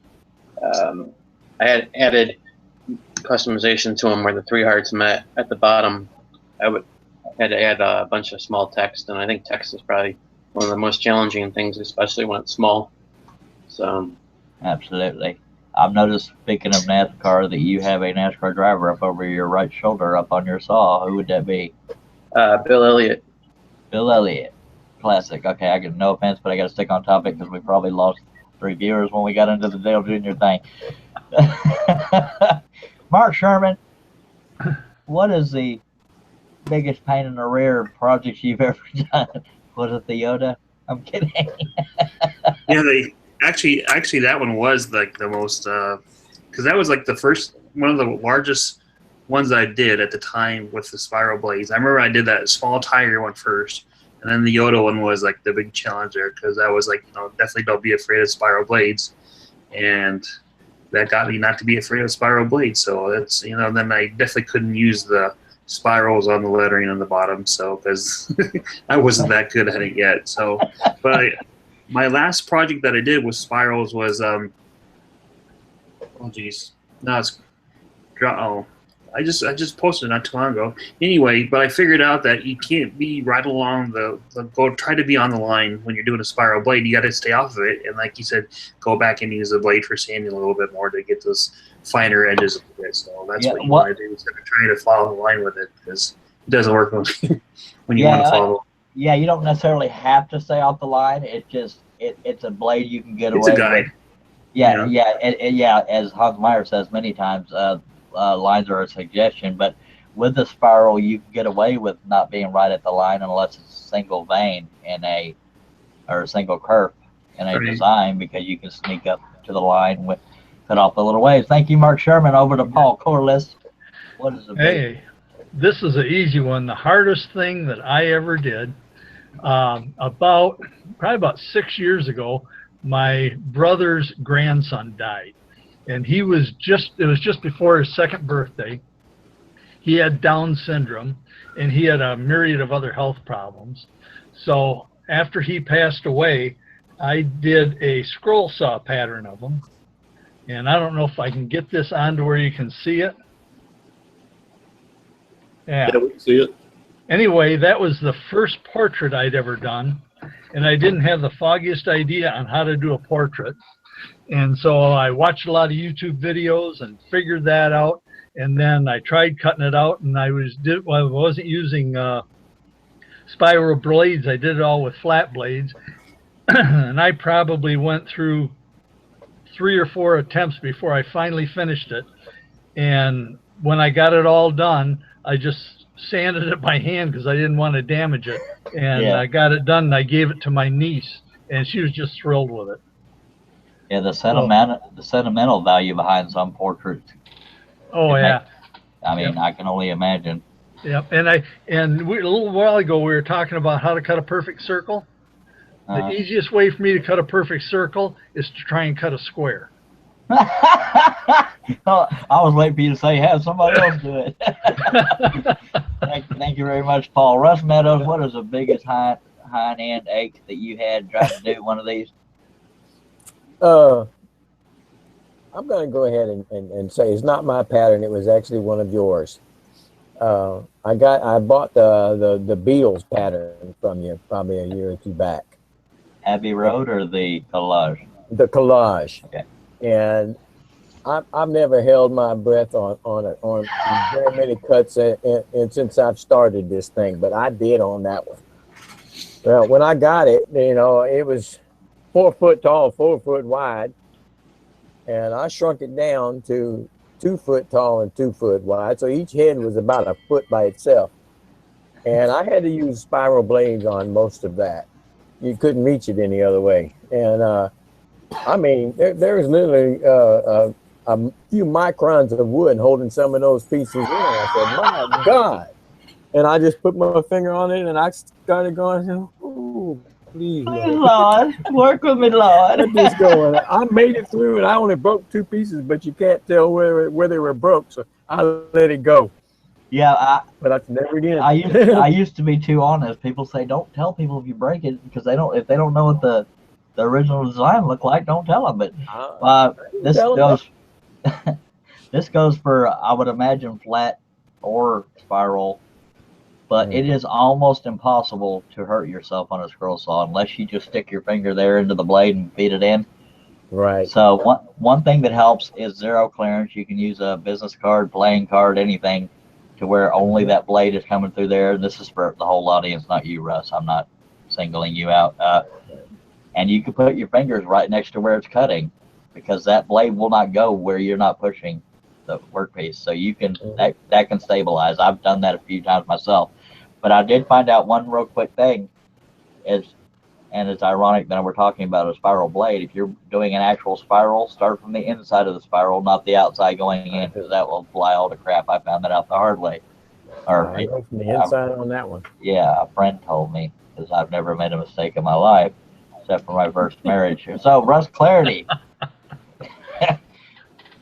I had added customization to them where the 3 hearts met at the bottom. I had to add a bunch of small text, and I think text is probably one of the most challenging things, especially when it's small. So. Absolutely. I've noticed, speaking of NASCAR, that you have a NASCAR driver up over your right shoulder up on your saw. Who would that be? Bill Elliott. Bill Elliott. Classic. Okay, I get no offense, but I got to stick on topic because we probably lost 3 viewers when we got into the Dale Jr. thing. Mark Sherman, what is the biggest pain in the rear project you've ever done? Was it the Yoda? I'm kidding. Yeah, Actually, that one was like the most, because that was like the first, one of the largest ones I did at the time with the spiral blades. I remember I did that small tire one first, and then the Yoda one was like the big challenge there, because I was like, definitely don't be afraid of spiral blades, and that got me not to be afraid of spiral blades. So that's, then I definitely couldn't use the spirals on the lettering on the bottom, so because I wasn't that good at it yet. So, but my last project that I did with spirals was I just posted it not too long ago. Anyway, but I figured out that you can't be right along try to be on the line when you're doing a spiral blade. You got to stay off of it, and like you said, go back and use the blade for sanding a little bit more to get those finer edges of it. So that's what you want to do, instead of trying to follow the line with it, because it doesn't work when you want to follow. Yeah, you don't necessarily have to stay off the line. It's a blade you can get away with. It's a guide. Yeah. As Hans Meyer says many times, lines are a suggestion, but with the spiral, you can get away with not being right at the line unless it's a single vein or a single kerf in a design, because you can sneak up to the line with cut off the little waves. Thank you, Mark Sherman. Over to Paul Corliss. What is the Hey, this is an easy one. The hardest thing that I ever did, probably about 6 years ago, my brother's grandson died, and it was just before his 2nd birthday. He had Down syndrome, and he had a myriad of other health problems. So after he passed away, I did a scroll saw pattern of him, and I don't know if I can get this onto where you can see it. Yeah, we can see it. Anyway, that was the first portrait I'd ever done, and I didn't have the foggiest idea on how to do a portrait. And so I watched a lot of YouTube videos and figured that out. And then I tried cutting it out, and I wasn't using spiral blades. I did it all with flat blades. And I probably went through 3 or 4 attempts before I finally finished it. And when I got it all done, I just sanded it by hand because I didn't want to damage it. And I got it done, and I gave it to my niece, and she was just thrilled with it. Yeah, the sentimental value behind some portraits. Oh yeah. I mean, I can only imagine. Yep. And a little while ago we were talking about how to cut a perfect circle. The easiest way for me to cut a perfect circle is to try and cut a square. I was waiting for you to say, have somebody else do it. Thank you very much, Paul. Russ Meadows, what is the biggest hind-end ache that you had trying to do one of these? I'm going to go ahead and say it's not my pattern. It was actually one of yours. I bought the Beatles pattern from you probably a year or two back. Abbey Road or the collage? The collage. Okay. And I've never held my breath on very many cuts and since I've started this thing, but I did on that one. Well, when I got it, it was 4 foot tall, 4 foot wide, and I shrunk it down to 2 foot tall and 2 foot wide. So each head was about a foot by itself, and I had to use spiral blades on most of that. You couldn't reach it any other way, and I mean, there was literally a few microns of wood holding some of those pieces in. I said, my God. And I just put my finger on it, and I started going, ooh, please, Lord, work with me, Lord. Let this go. And I made it through, and I only broke 2 pieces, but you can't tell where they were broke, so I let it go. Yeah, but I never did. I used to be too honest. People say, don't tell people if you break it, because if they don't know what the original design looked like, don't tell them. But this goes this goes for, I would imagine, flat or spiral, but it is almost impossible to hurt yourself on a scroll saw unless you just stick your finger there into the blade and feed it in. Right. So one thing that helps is zero clearance. You can use a business card, playing card, anything, to where only that blade is coming through there. This is for the whole audience, not you, Russ. I'm not singling you out. And you can put your fingers right next to where it's cutting, because that blade will not go where you're not pushing the workpiece. So you can that can stabilize. I've done that a few times myself. But I did find out one real quick thing and it's ironic that we're talking about a spiral blade. If you're doing an actual spiral, start from the inside of the spiral, not the outside going in, because that will fly all to crap. I found that out the hard way. I go from the inside on that one. Yeah, a friend told me, because I've never made a mistake in my life, except for my first marriage. So, Russ Clarity.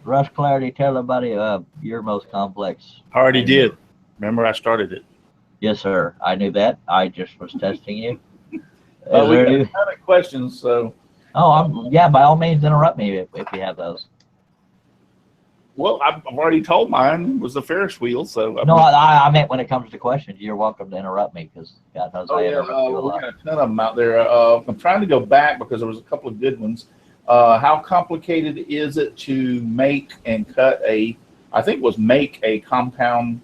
Russ Clarity, tell everybody your most complex. I already did. Remember, I started it. Yes, sir. I knew that. I just was testing you. We got a ton of questions, so. Oh, yeah, by all means, interrupt me if you have those. Well, I've already told mine was the Ferris wheel, so. No, I meant when it comes to questions, you're welcome to interrupt me, because God knows I interrupt you a lot. We got a ton of them out there. I'm trying to go back because there was a couple of good ones. How complicated is it to make and cut make a compound,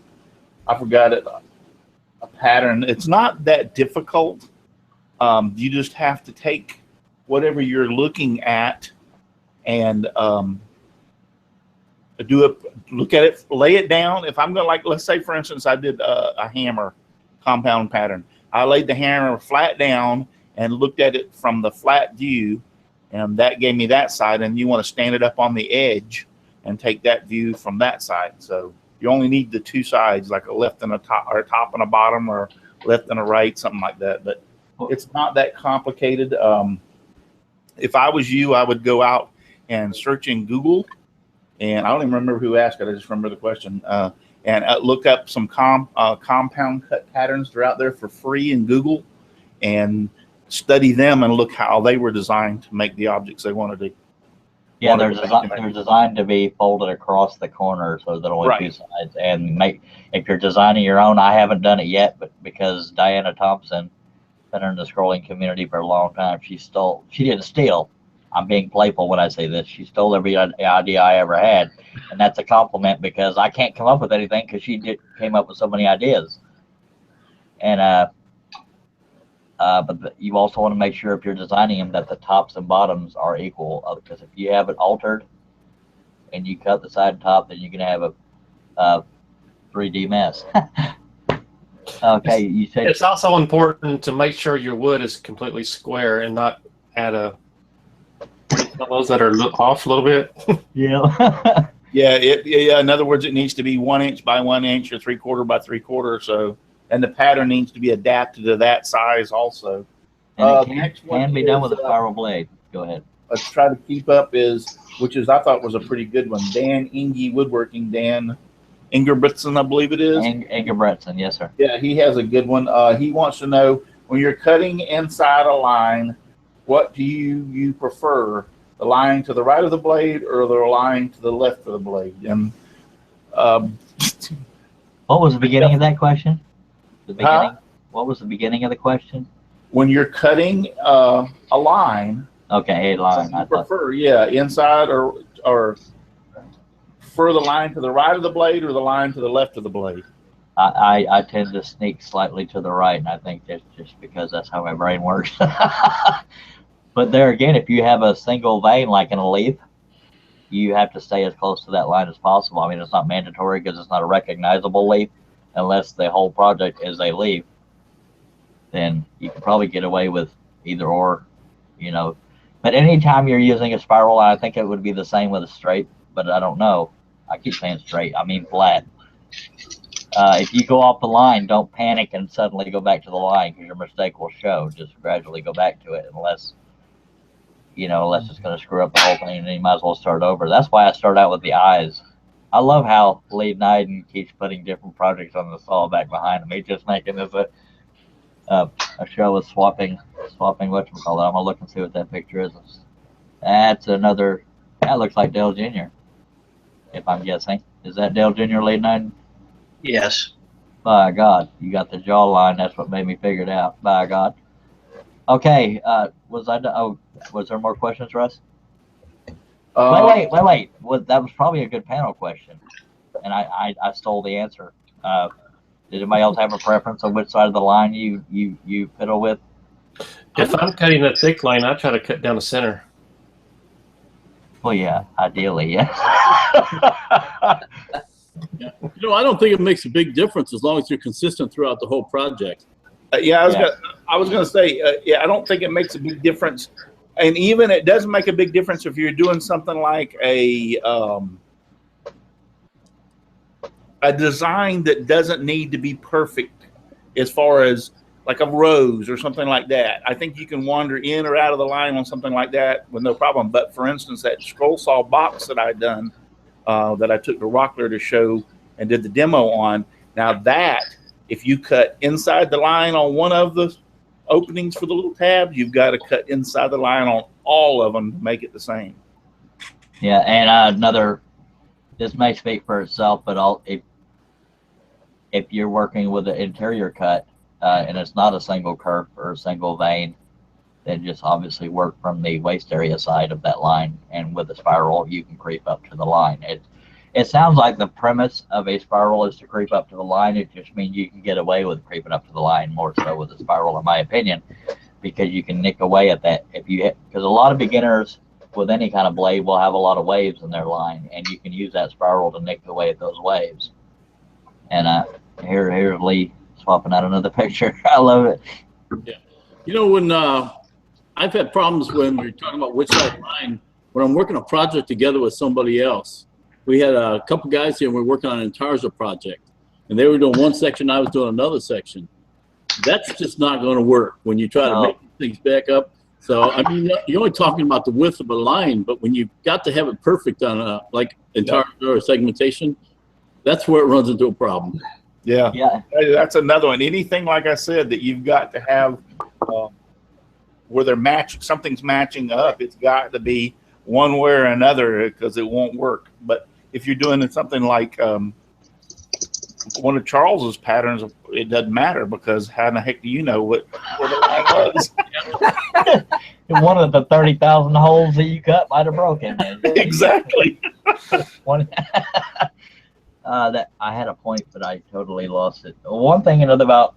I forgot it, a pattern? It's not that difficult. You just have to take whatever you're looking at and look at it, lay it down. If I'm going to, let's say, for instance, I did a hammer compound pattern. I laid the hammer flat down and looked at it from the flat view, and that gave me that side. And you want to stand it up on the edge and take that view from that side. So you only need the 2 sides, like a left and a top, or a top and a bottom, or left and a right, something like that. But it's not that complicated. If I was you, I would go out and search in Google, and I don't even remember who asked it. I just remember the question. And look up some compound cut patterns that are out there for free in Google, and study them and look how they were designed to make the objects they wanted to. Yeah, they're designed to be folded across the corner so that only 2 sides. And if you're designing your own, I haven't done it yet, but because Diana Thompson been in the scrolling community for a long time, she didn't steal. I'm being playful when I say this. She stole every idea I ever had, and that's a compliment because I can't come up with anything because came up with so many ideas. And but you also want to make sure if you're designing them that the tops and bottoms are equal. Because if you have it altered and you cut the side and top, then you're gonna have a 3D mess. Okay, you said it's also important to make sure your wood is completely square and not add those that are off a little bit. yeah. Yeah. In other words, it needs to be 1 inch by 1 inch or 3/4 by 3/4. So, and the pattern needs to be adapted to that size also. And it can be done with a spiral blade. Go ahead. Let's try to keep up which I thought was a pretty good one. Dan Inge Woodworking, Dan Ingerbretson, I believe it is. Ingerbretson, yes, sir. Yeah, he has a good one. He wants to know, when you're cutting inside a line, what do you prefer? The line to the right of the blade or the line to the left of the blade? And what was the beginning of that question? The beginning. What was the beginning of the question? When you're cutting a line. Okay, a line. I prefer, inside or prefer the line to the right of the blade or the line to the left of the blade? I tend to sneak slightly to the right, and I think that's just because that's how my brain works. But there again, if you have a single vein like in a leaf, you have to stay as close to that line as possible. I mean, it's not mandatory because it's not a recognizable leaf unless the whole project is a leaf. Then you can probably get away with either or, But anytime you're using a spiral, I think it would be the same with a straight, but I don't know. I keep saying straight, I mean flat. If you go off the line, don't panic and suddenly go back to the line because your mistake will show. Just gradually go back to it unless it's going to screw up the whole thing, and then you might as well start over. That's why I start out with the eyes. I love how Lee Nyden keeps putting different projects on the saw back behind him. He's just making this a show of swapping whatchamacallit. I'm going to look and see what that picture is. That's another, that looks like Dale Jr., if I'm guessing. Is that Dale Jr. Lee Nyden? Yes. By God, you got the jawline. That's what made me figure it out. By God. Okay, was there more questions, Russ? Wait. Well, that was probably a good panel question, and I stole the answer. Did anybody else have a preference on which side of the line you fiddle with? If I'm cutting a thick line, I try to cut down the center. Well, yeah, ideally, yeah. Yeah. I don't think it makes a big difference as long as you're consistent throughout the whole project. I was going to say, I don't think it makes a big difference. And even it doesn't make a big difference if you're doing something like a design that doesn't need to be perfect as far as like a rose or something like that. I think you can wander in or out of the line on something like that with no problem. But for instance, that scroll saw box that I done, that I took to Rockler to show and did the demo on. Now that, if you cut inside the line on one of the openings for the little tab, you've got to cut inside the line on all of them to make it the same. Yeah, and this may speak for itself, but if you're working with an interior cut and it's not a single kerf or a single vein, then just obviously work from the waist area side of that line, and with a spiral you can creep up to the line. It sounds like the premise of a spiral is to creep up to the line. It just means you can get away with creeping up to the line more so with a spiral, in my opinion, because you can nick away at that. Because a lot of beginners with any kind of blade will have a lot of waves in their line, and you can use that spiral to nick away at those waves. And here's Lee swapping out another picture. I love it. Yeah. When I've had problems when we're talking about which side line, when I'm working a project together with somebody else. We had a couple guys here and we were working on an Intarsia project, and they were doing one section, I was doing another section. That's just not going to work when you try to make things back up. So, I mean, you're only talking about the width of a line, but when you've got to have it perfect on like Intarsia or segmentation, that's where it runs into a problem. Yeah. That's another one. Anything, like I said, that you've got to have where something's matching up, it's got to be one way or another because it won't work. But if you're doing something like one of Charles's patterns, it doesn't matter because how in the heck do you know where the line was? One of the 30,000 holes that you cut might have broken. Exactly. One, that I had a point, but I totally lost it. One thing another about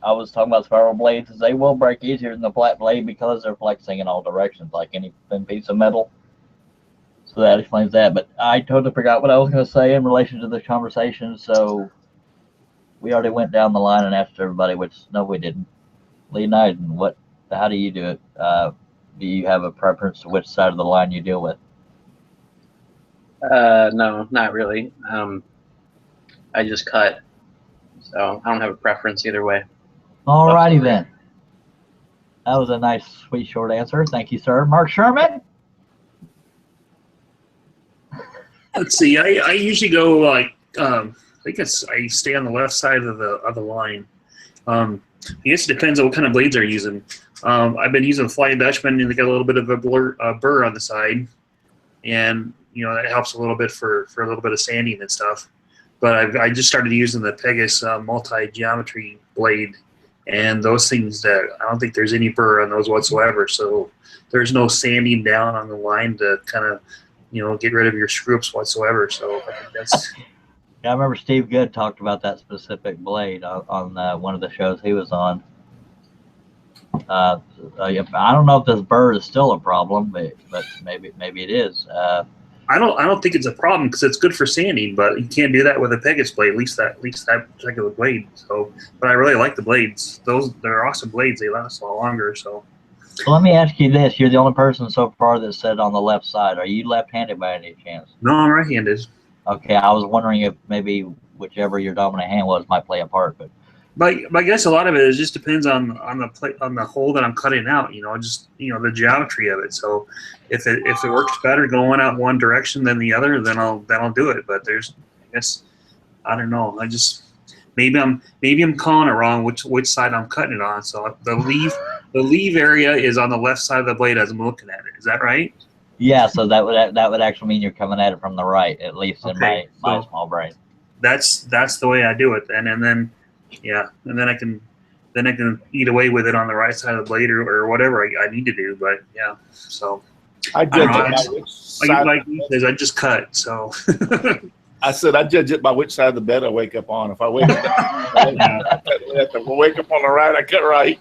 I was talking about spiral blades is they will break easier than the flat blade because they're flexing in all directions, like any thin piece of metal. So that explains that. But I totally forgot what I was going to say in relation to this conversation. So we already went down the line and asked everybody, which no, we didn't. Lee Knighton, how do you do it? Do you have a preference to which side of the line you deal with? No, not really. I just cut, so I don't have a preference either way. All righty then. That was a nice, sweet, short answer. Thank you, sir. Mark Sherman? Let's see. I usually go like I stay on the left side of the line. I guess it depends on what kind of blades they're using. I've been using Flying Dutchman, and they got a little bit of a burr on the side, and that helps a little bit for a little bit of sanding and stuff. But I just started using the Pegasus multi-geometry blade, and those things I don't think there's any burr on those whatsoever. So there's no sanding down on the line to kind of get rid of your screws whatsoever. So I think that's. Yeah, I remember Steve Good talked about that specific blade on one of the shows he was on. I don't know if this burr is still a problem, but maybe it is. I don't think it's a problem because it's good for sanding, but you can't do that with a Pegasus blade. At least that particular blade. So, but I really like the blades. They're awesome blades. They last a lot longer. So. Well, let me ask you this: you're the only person so far that said on the left side. Are you left-handed by any chance? No, I'm right-handed. Okay, I was wondering if maybe whichever your dominant hand was might play a part, but I guess a lot of it just depends on the hole that I'm cutting out. The geometry of it. So if it works better going out one direction than the other, then I'll do it. But I don't know. Maybe I'm calling it wrong. Which side I'm cutting it on. So the leave area is on the left side of the blade as I'm looking at it. Is that right? Yeah. So that would actually mean you're coming at it from the right, at least in my small brain. That's the way I do it then, and then I can eat away with it on the right side of the blade or whatever I need to do. But yeah, so I judge it by which side. I just cut. So I said I judge it by which side of the bed I wake up on. If I wake up on the right, I cut right.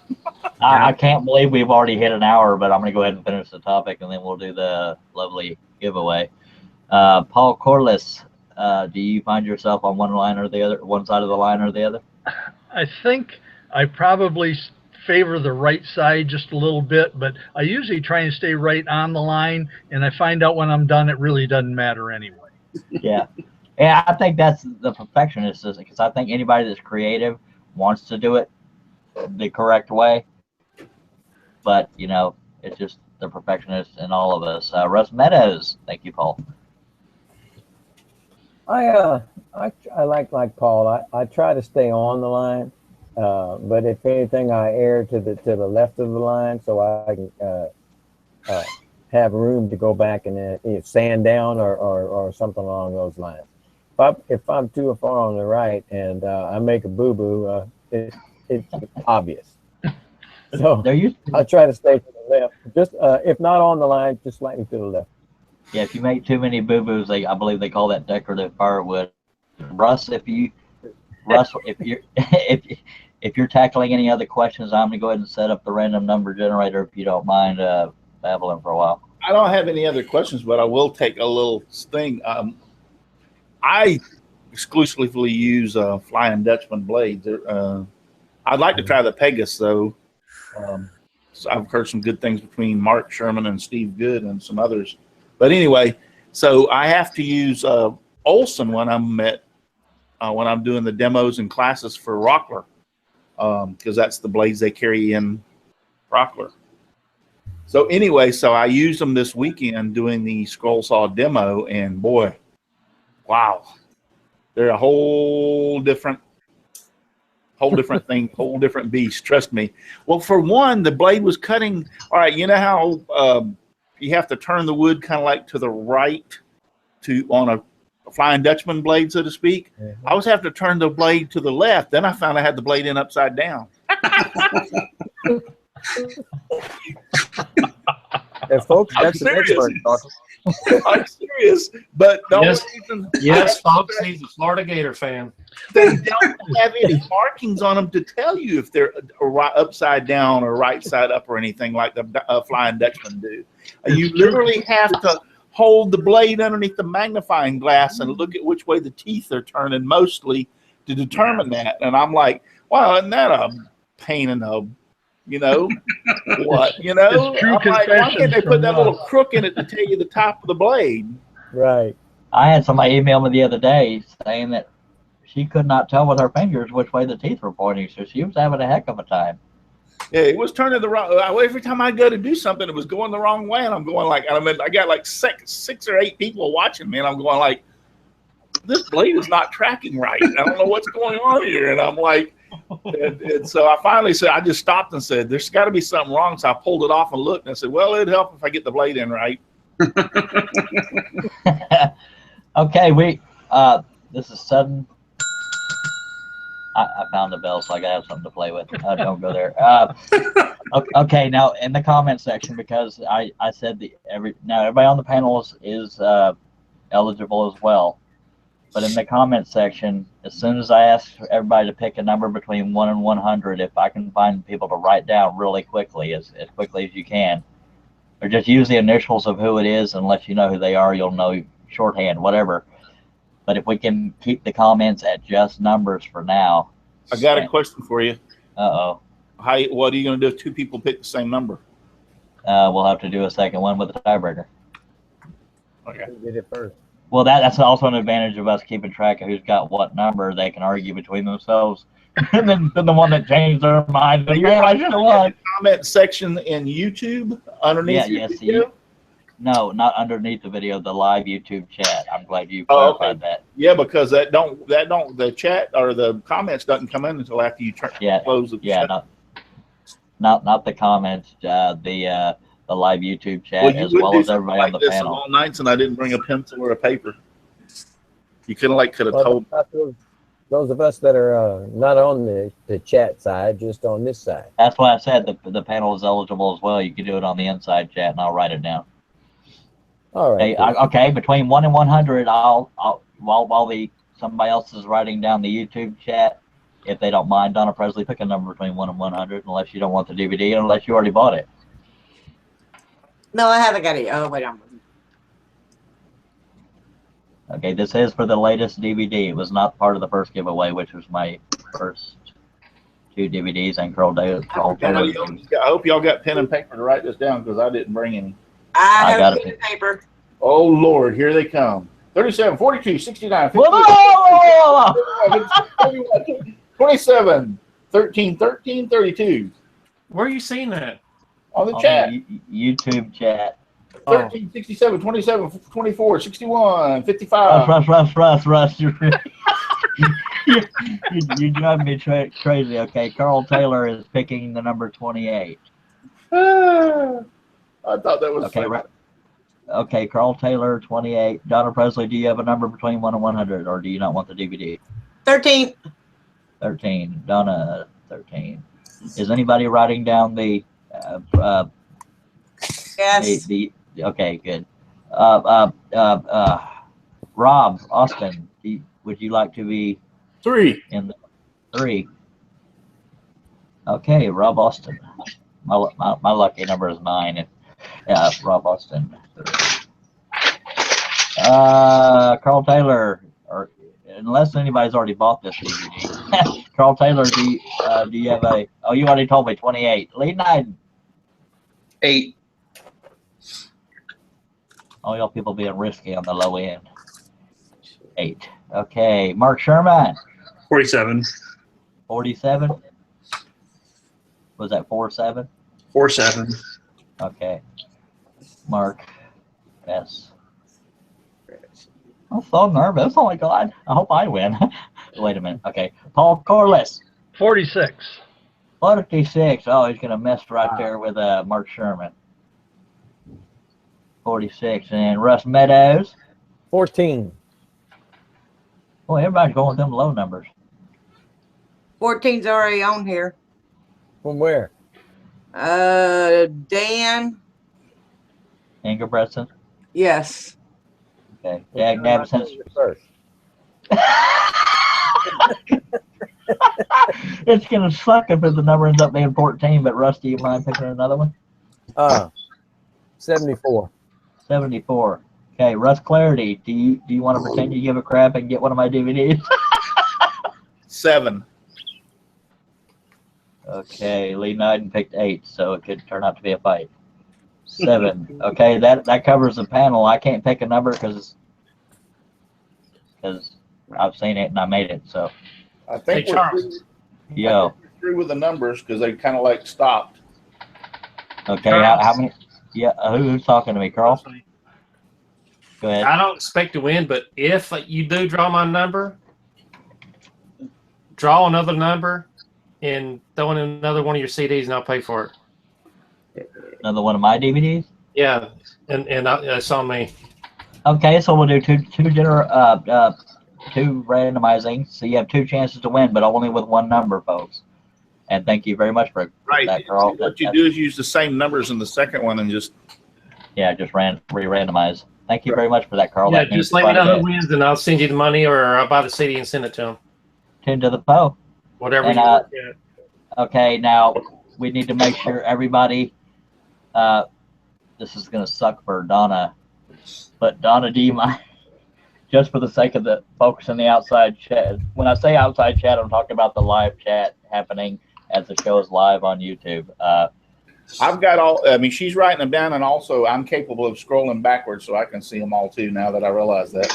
I can't believe we've already hit an hour, but I'm going to go ahead and finish the topic, and then we'll do the lovely giveaway. Paul Corliss, do you find yourself on one side of the line or the other? I think I probably favor the right side just a little bit, but I usually try and stay right on the line, and I find out when I'm done it really doesn't matter anyway. Yeah. Yeah, I think that's the perfectionist, because I think anybody that's creative wants to do it the correct way. But, it's just the perfectionist in all of us. Russ Meadows. Thank you, Paul. I like Paul. I try to stay on the line, but if anything, I err to the left of the line so I can have room to go back and sand down or something along those lines. If I'm too far on the right and I make a boo-boo, it's obvious. So I try to stay to the left. Just if not on the line, just slightly to the left. Yeah, if you make too many boo-boos, I believe they call that decorative firewood. Russ, if you're tackling any other questions, I'm gonna go ahead and set up the random number generator if you don't mind babbling for a while. I don't have any other questions, but I will take a little thing. I exclusively use Flying Dutchman blades. I'd like to try the Pegasus though. So I've heard some good things between Mark Sherman and Steve Good and some others. But anyway, so I have to use Olson when I'm doing the demos and classes for Rockler, because that's the blades they carry in Rockler. So anyway, so I used them this weekend doing the scroll saw demo, and boy, wow, they're a whole different thing, whole different beast. Trust me. Well, for one, the blade was cutting. All right, you know how you have to turn the wood kind of like to the right on a Flying Dutchman blade, so to speak. Mhm. I always have to turn the blade to the left. Then I found I had the blade in upside down. And folks, I'm that's an serious. expert talking. I'm serious. But the Yes. only reason Yes, folks, he's a Florida Gator fan. they don't have any markings on them to tell you if they're upside down or right side up or anything like the Flying Dutchman do. You It's true. literally have to hold the blade underneath the magnifying glass and look at which way the teeth are turning mostly to determine that. And I'm like, wow, isn't that a pain in the, what, It's true I'm like, why can't they confessions put that from little us. crook in it to tell you the top of the blade? Right. I had somebody email me the other day saying that she could not tell with her fingers which way the teeth were pointing, so she was having a heck of a time. Yeah, it was turning the wrong. Every time I go to do something, it was going the wrong way, and I'm going like, I got like six or eight people watching me, and I'm going like, this blade is not tracking right. I don't know what's going on here, and I'm like, and so I finally said, I just stopped and said, there's got to be something wrong. So I pulled it off and looked, and I said, well, it'd help if I get the blade in right. Okay, this is sudden. I found the bell, so I gotta have something to play with. Don't go there. Okay, now in the comment section, because I said everybody on the panel is eligible as well, but in the comment section, as soon as I ask everybody to pick a number between 1 and 100, if I can find people to write down really quickly, as quickly as you can, or just use the initials of who it is and let you know who they are, you'll know shorthand, whatever. But if we can keep the comments at just numbers for now. I got a question for you. Uh-oh. What are you going to do if two people pick the same number? We'll have to do a second one with a tiebreaker. Okay. Who did it first? Well, that's also an advantage of us keeping track of who's got what number. They can argue between themselves. And then the one that changed their mind, So man, I should have won. Comment section in YouTube underneath your video? No, not underneath the video, the live YouTube chat. I'm glad you Oh, clarified that. Yeah, because the chat or the comments doesn't come in until after you close the Yeah, chat. not the comments, the live YouTube chat, Well, you as would well do as something everybody on like the this panel. all nights, and I didn't bring a pencil or a paper. You could have Well, told. those of us that are not on the chat side, just on this side. That's why I said the panel is eligible as well. You can do it on the inside chat, and I'll write it down. All right. Okay, between 1 and 100, I'll while somebody else is writing down the YouTube chat, if they don't mind, Donna Presley, pick a number between 1 and 100, unless you don't want the DVD, unless you already bought it. No, I haven't got it. Oh, wait, Okay, this is for the latest DVD. It was not part of the first giveaway, which was my first 2 DVDs and Carl Taylor. I hope y'all got pen and paper to write this down because I didn't bring any. I got have it. pen and paper. Oh, Lord, here they come. 37, 42, 69, 50, Whoa! 27, 13, 13, 32 Where are you seeing that? on the On chat. the YouTube chat. 13, 67, 27, 24, 61, 55. Russ. You drive me crazy. Okay, Carl Taylor is picking the number 28. I thought that was Okay, funny. right. Okay, Carl Taylor, 28. Donna Presley, do you have a number between 1 and 100, or do you not want the DVD? 13. 13. Donna, 13. Is anybody writing down the Yes. okay, good. Rob Austin, would you like to be 3. in the 3? Okay, Rob Austin. My lucky number is 9. Rob Austin. 3. Carl Taylor, or unless anybody's already bought this DVD. Carl Taylor, do you have a? Oh, you already told me 28. Lee Knight. 8. Oh, y'all people being risky on the low end. 8. Okay, Mark Sherman. 47. 47. Was that 47? 47. Okay. Mark S. I'm so nervous. Oh my God. I hope I win. Wait a minute. Okay. Paul Corliss. 46. 46. Oh, he's going to mess right there with Mark Sherman. 46. And Russ Meadows. 14. Boy, everybody's going with them low numbers. 14's already on here. From where? Dan. Ingerbretson. Yes. Okay. Jag Nabson. First. It's gonna suck if the number ends up being 14. But Rusty, you mind picking another one? 74. 74. Okay, Russ Clarity. Do you want to pretend you give a crap and get one of my DVDs? 7. Okay, Lee Knighton picked 8, so it could turn out to be a fight. 7. Okay, that covers the panel. I can't pick a number because I've seen it and I made it. So. I think Hey, we're Charles. Yo. through with the numbers because they kind of like stopped. Okay, how many? Yeah, who's talking to me, Carl? Go ahead. I don't expect to win, but if you do draw my number, draw another number and throw in another one of your CDs and I'll pay for it. Another one of my DVDs? Yeah, and that's on me. Okay, so we'll do two randomizing, so you have 2 chances to win, but only with one number, folks. And thank you very much for Right. that, Carl. What you do is use the same numbers in the second one and just. Yeah, just re-randomize. Thank you very much for that, Carl. Yeah, That means just let me quite a know bit. who wins and I'll send you the money or I'll buy the CD and send it to them. Tune to the Poe. Whatever And, you want. Yeah. Okay, now we need to make sure everybody. This is gonna suck for Donna, but Donna, do you mind? Just for the sake of the folks in the outside chat. When I say outside chat, I'm talking about the live chat happening as the show is live on YouTube. I've got all. I mean, she's writing them down, and also I'm capable of scrolling backwards, so I can see them all too. Now that I realize that.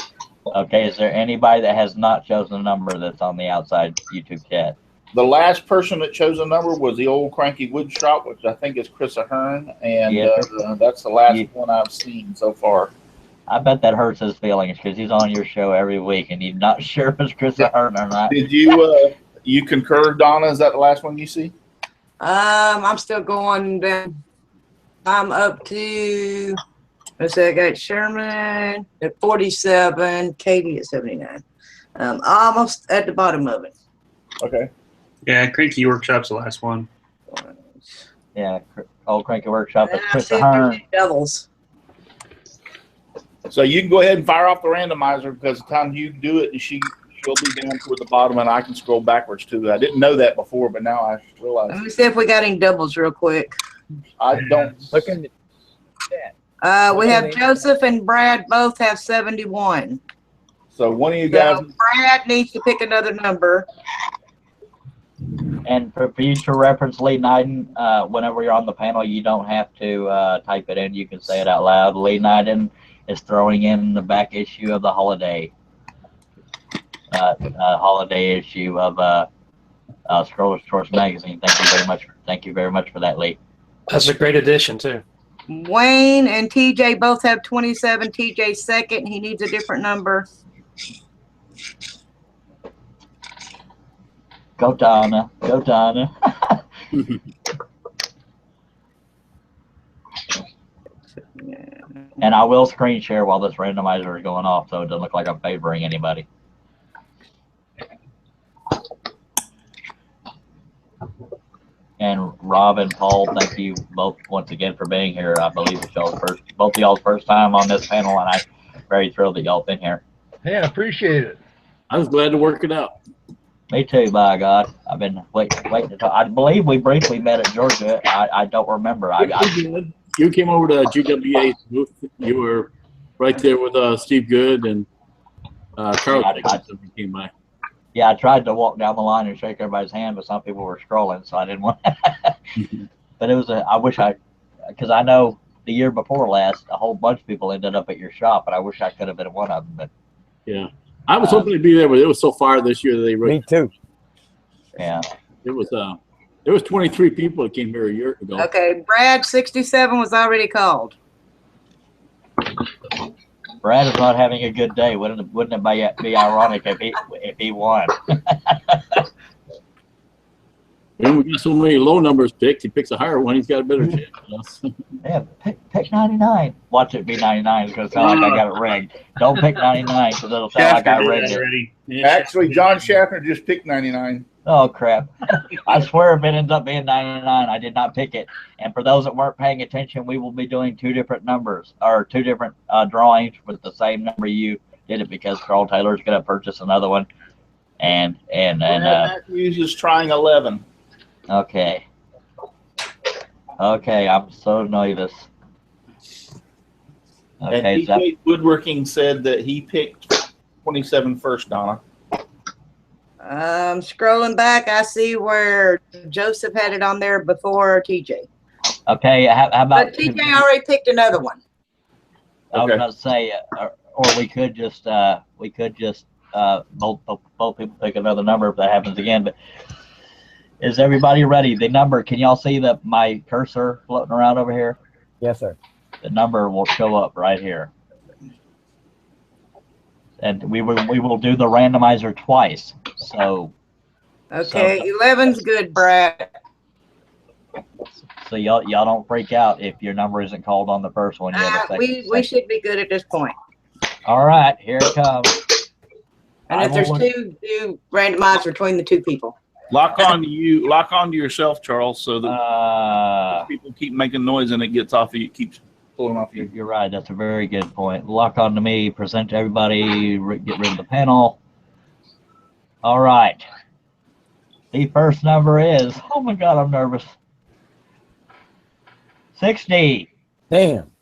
Okay, is there anybody that has not chosen a number that's on the outside YouTube chat? The last person that chose a number was the old cranky wood shop, which I think is Chris Ahern, and Yes. that's the last one I've seen so far. I bet that hurts his feelings because he's on your show every week and he's not sure if it's Chris Ahern or not. Did you you concur, Donna? Is that the last one you see? I'm still going down. I'm up to, let's see, I got Sherman at 47, Katie at 79. Almost at the bottom of it. Okay. Yeah, Cranky Workshop's the last one. Yeah, Old Cranky Workshop. It's I Chris see if there's Ahern. any doubles. So you can go ahead and fire off the randomizer because the time you do it, she'll be down toward the bottom, and I can scroll backwards too. I didn't know that before, but now I realize. Let me see if we got any doubles real quick. I don't. Look in the We have Joseph and Brad both have 71. So one of you guys. So Brad needs to pick another number. And for future reference, Lee Knighton, whenever you're on the panel, you don't have to type it in. You can say it out loud. Lee Knighton is throwing in the back issue of the holiday issue of Scroller's Choice magazine. Thank you very much. Thank you very much for that, Lee. That's a great addition too. Wayne and TJ both have 27. TJ second. He needs a different number. Go Donna. Go Donna. And I will screen share while this randomizer is going off so it doesn't look like I'm favoring anybody. And Rob and Paul, thank you both once again for being here. I believe it's both of y'all's first time on this panel, and I'm very thrilled that y'all been here. Yeah, appreciate it. I was glad to work it out. Me too, by God. I've been waiting to talk. I believe we briefly met at Georgia. I don't remember. You came over to GWA's booth. You were right there with Steve Good and Carl came by. Yeah, I tried to walk down the line and shake everybody's hand, but some people were scrolling, so I didn't want. But it was because I know the year before last, a whole bunch of people ended up at your shop, and I wish I could have been one of them. But yeah, I was hoping to be there, but it was so far this year that they. Me too. Yeah. It was there was 23 people that came here a year ago. Okay, Brad 67 was already called. Brad is not having a good day. Wouldn't it be ironic if he won? When we got so many low numbers picked, he picks a higher one. He's got a better chance. than us. Yeah, pick 99. Watch it be 99. It's going to sound like I got it rigged. Don't pick 99 because it'll sound like I rigged it. already. Yeah, Actually, John Schaffner just picked 99. Oh, crap. I swear if it ends up being 99, I did not pick it. And for those that weren't paying attention, we will be doing two different numbers or two different drawings with the same number you did it because Carl Taylor's going to purchase another one. And Matthews is trying 11. okay. Okay, I'm so nervous. Okay, And TJ Woodworking said that he picked 27 first, Donna. Scrolling back, I see where Joseph had it on there before TJ. okay, how about But TJ already picked another one. I was Okay. going to say, or we could just both people pick another number if that happens again. But is everybody ready? The number, can y'all see my cursor floating around over here? Yes, sir. The number will show up right here. And we will do the randomizer twice. So Okay, 11's good, Brad. so y'all don't freak out if your number isn't called on the first one yet. We should be good at this point. All right, here it comes. And if there's two, do randomize between the two people. Lock on to you. Lock on to yourself, Charles, so that people keep making noise and it gets off of you. Keeps pulling off you. You're right. That's a very good point. Lock on to me. Present to everybody. Get rid of the panel. All right. The first number is. Oh my God, I'm nervous. 60. Damn.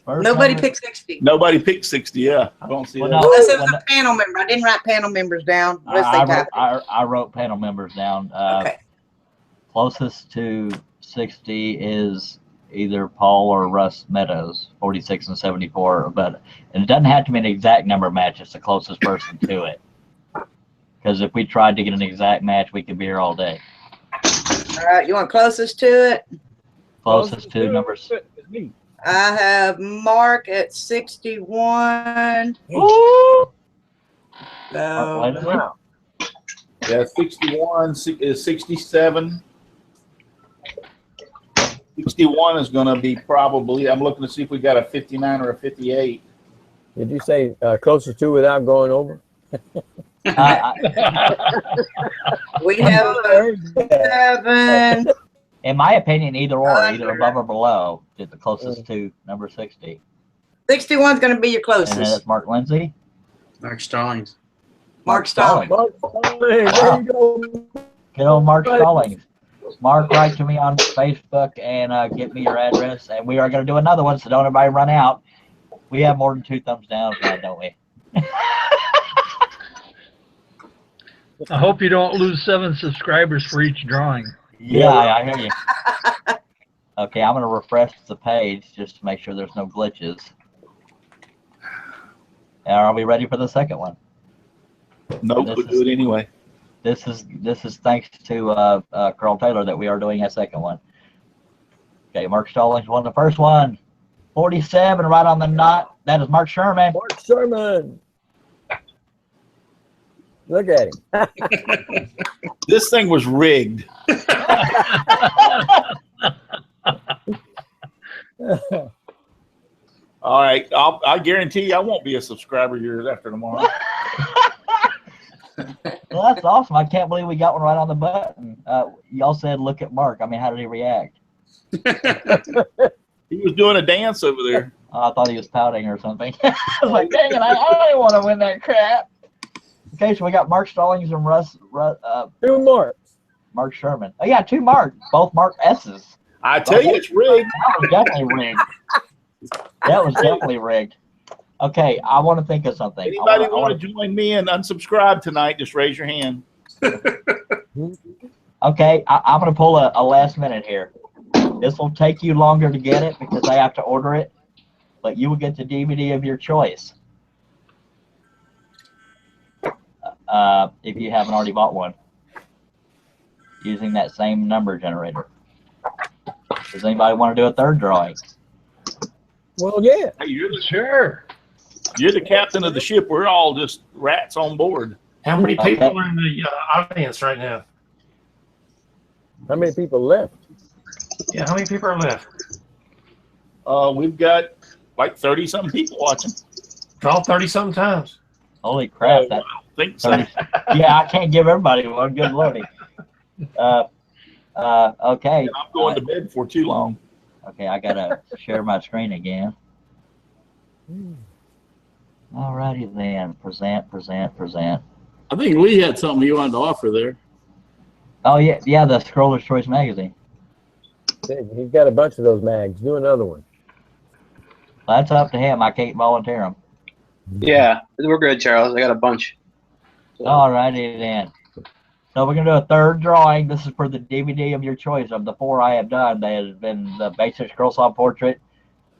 Nobody picked 60. Nobody picked 60. Yeah, I don't see that. No, Unless it was a panel member. I didn't write panel members down. Unless they typed it. I wrote panel members down. Okay. Closest to 60 is either Paul or Russ Meadows, 46 and 74. And it doesn't have to be an exact number match. It's the closest person to it. Because if we tried to get an exact match, we could be here all day. All right, you want closest to it? Closest to numbers. I have Mark at 61. Woo! So, Yeah, 61 is 67. 61 is going to be probably, I'm looking to see if we got a 59 or a 58. Did you say closer to without going over? we have a 7. In my opinion, either or, either above or below, is the closest to number 60. 61 is going to be your And then closest. it's Mark Lindsay. Mark Stallings. Mark Stallings. There you go. Good old Mark Stallings. Mark, write to me on Facebook and get me your address. And we are going to do another one, so don't everybody run out. We have more than 2 thumbs down now, don't we? I hope you don't lose 7 subscribers for each drawing. Yeah, I hear you. Okay, I'm going to refresh the page just to make sure there's no glitches. Are we ready for the second one? Nope, we'll do it anyway. This is thanks to Carl Taylor that we are doing a second one. Okay, Mark Stallings won the first one. 47 right on the knot. That is Mark Sherman. Mark Sherman. Look at him. This thing was rigged. All right, I guarantee you I won't be a subscriber of yours after tomorrow. Well, that's awesome. I can't believe we got one right on the button. Y'all said, look at Mark. I mean, how did he react? He was doing a dance over there. I thought he was pouting or something. I was like, dang it, I don't want to win that crap. Okay, so we got Mark Stallings and Two Marks. Mark Sherman. Oh, yeah, 2 Mark. Both Mark S's. I tell you, it's rigged. That was definitely rigged. That was definitely rigged. Okay, I want to think of something. Anybody want to join me and unsubscribe tonight, just raise your hand. Okay, I'm going to pull a last minute here. This will take you longer to get it because I have to order it, but you will get the DVD of your choice if you haven't already bought one using that same number generator. Does anybody want to do a third drawing? Well, yeah. Hey, Sure. you're the captain of the ship. We're all just rats on board. How many Okay. people are in the audience right now? How many people left? Yeah, how many people are left? We've got like 30-something people watching. Draw 30-something times. Holy crap! Oh, That I think so. 30, yeah, I can't give everybody one. Good lordy. Okay. I'm going to bed for too long. Okay, I gotta share my screen again. Alrighty then. Present. I think Lee had something you wanted to offer there. Oh yeah, the Scroller's Choice magazine. He's got a bunch of those mags. Do another one. Well, that's up to him. I can't volunteer them. Yeah, we're good, Charles. I got a bunch. So, Alrighty then. So we're gonna do a third drawing. This is for the DVD of your choice. Of the 4 I have done, there has been the basic scroll saw portrait,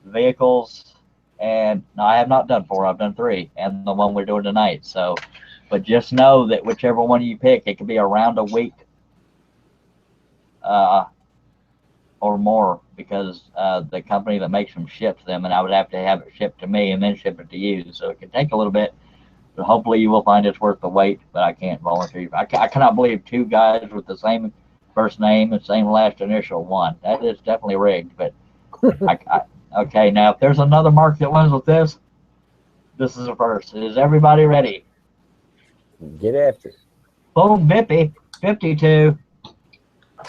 vehicles, and no, I have not done 4. I've done 3, and the one we're doing tonight. So, but just know that whichever one you pick, it could be around a week, or more, because the company that makes them ships them, and I would have to have it shipped to me and then ship it to you. So it can take a little bit. But hopefully you will find it's worth the wait, but I can't volunteer. I cannot believe 2 guys with the same first name and same last initial won. That is definitely rigged, but okay, now if there's another mark that wins with this is a first. Is everybody ready? Get after it. Boom, Bippy, 52.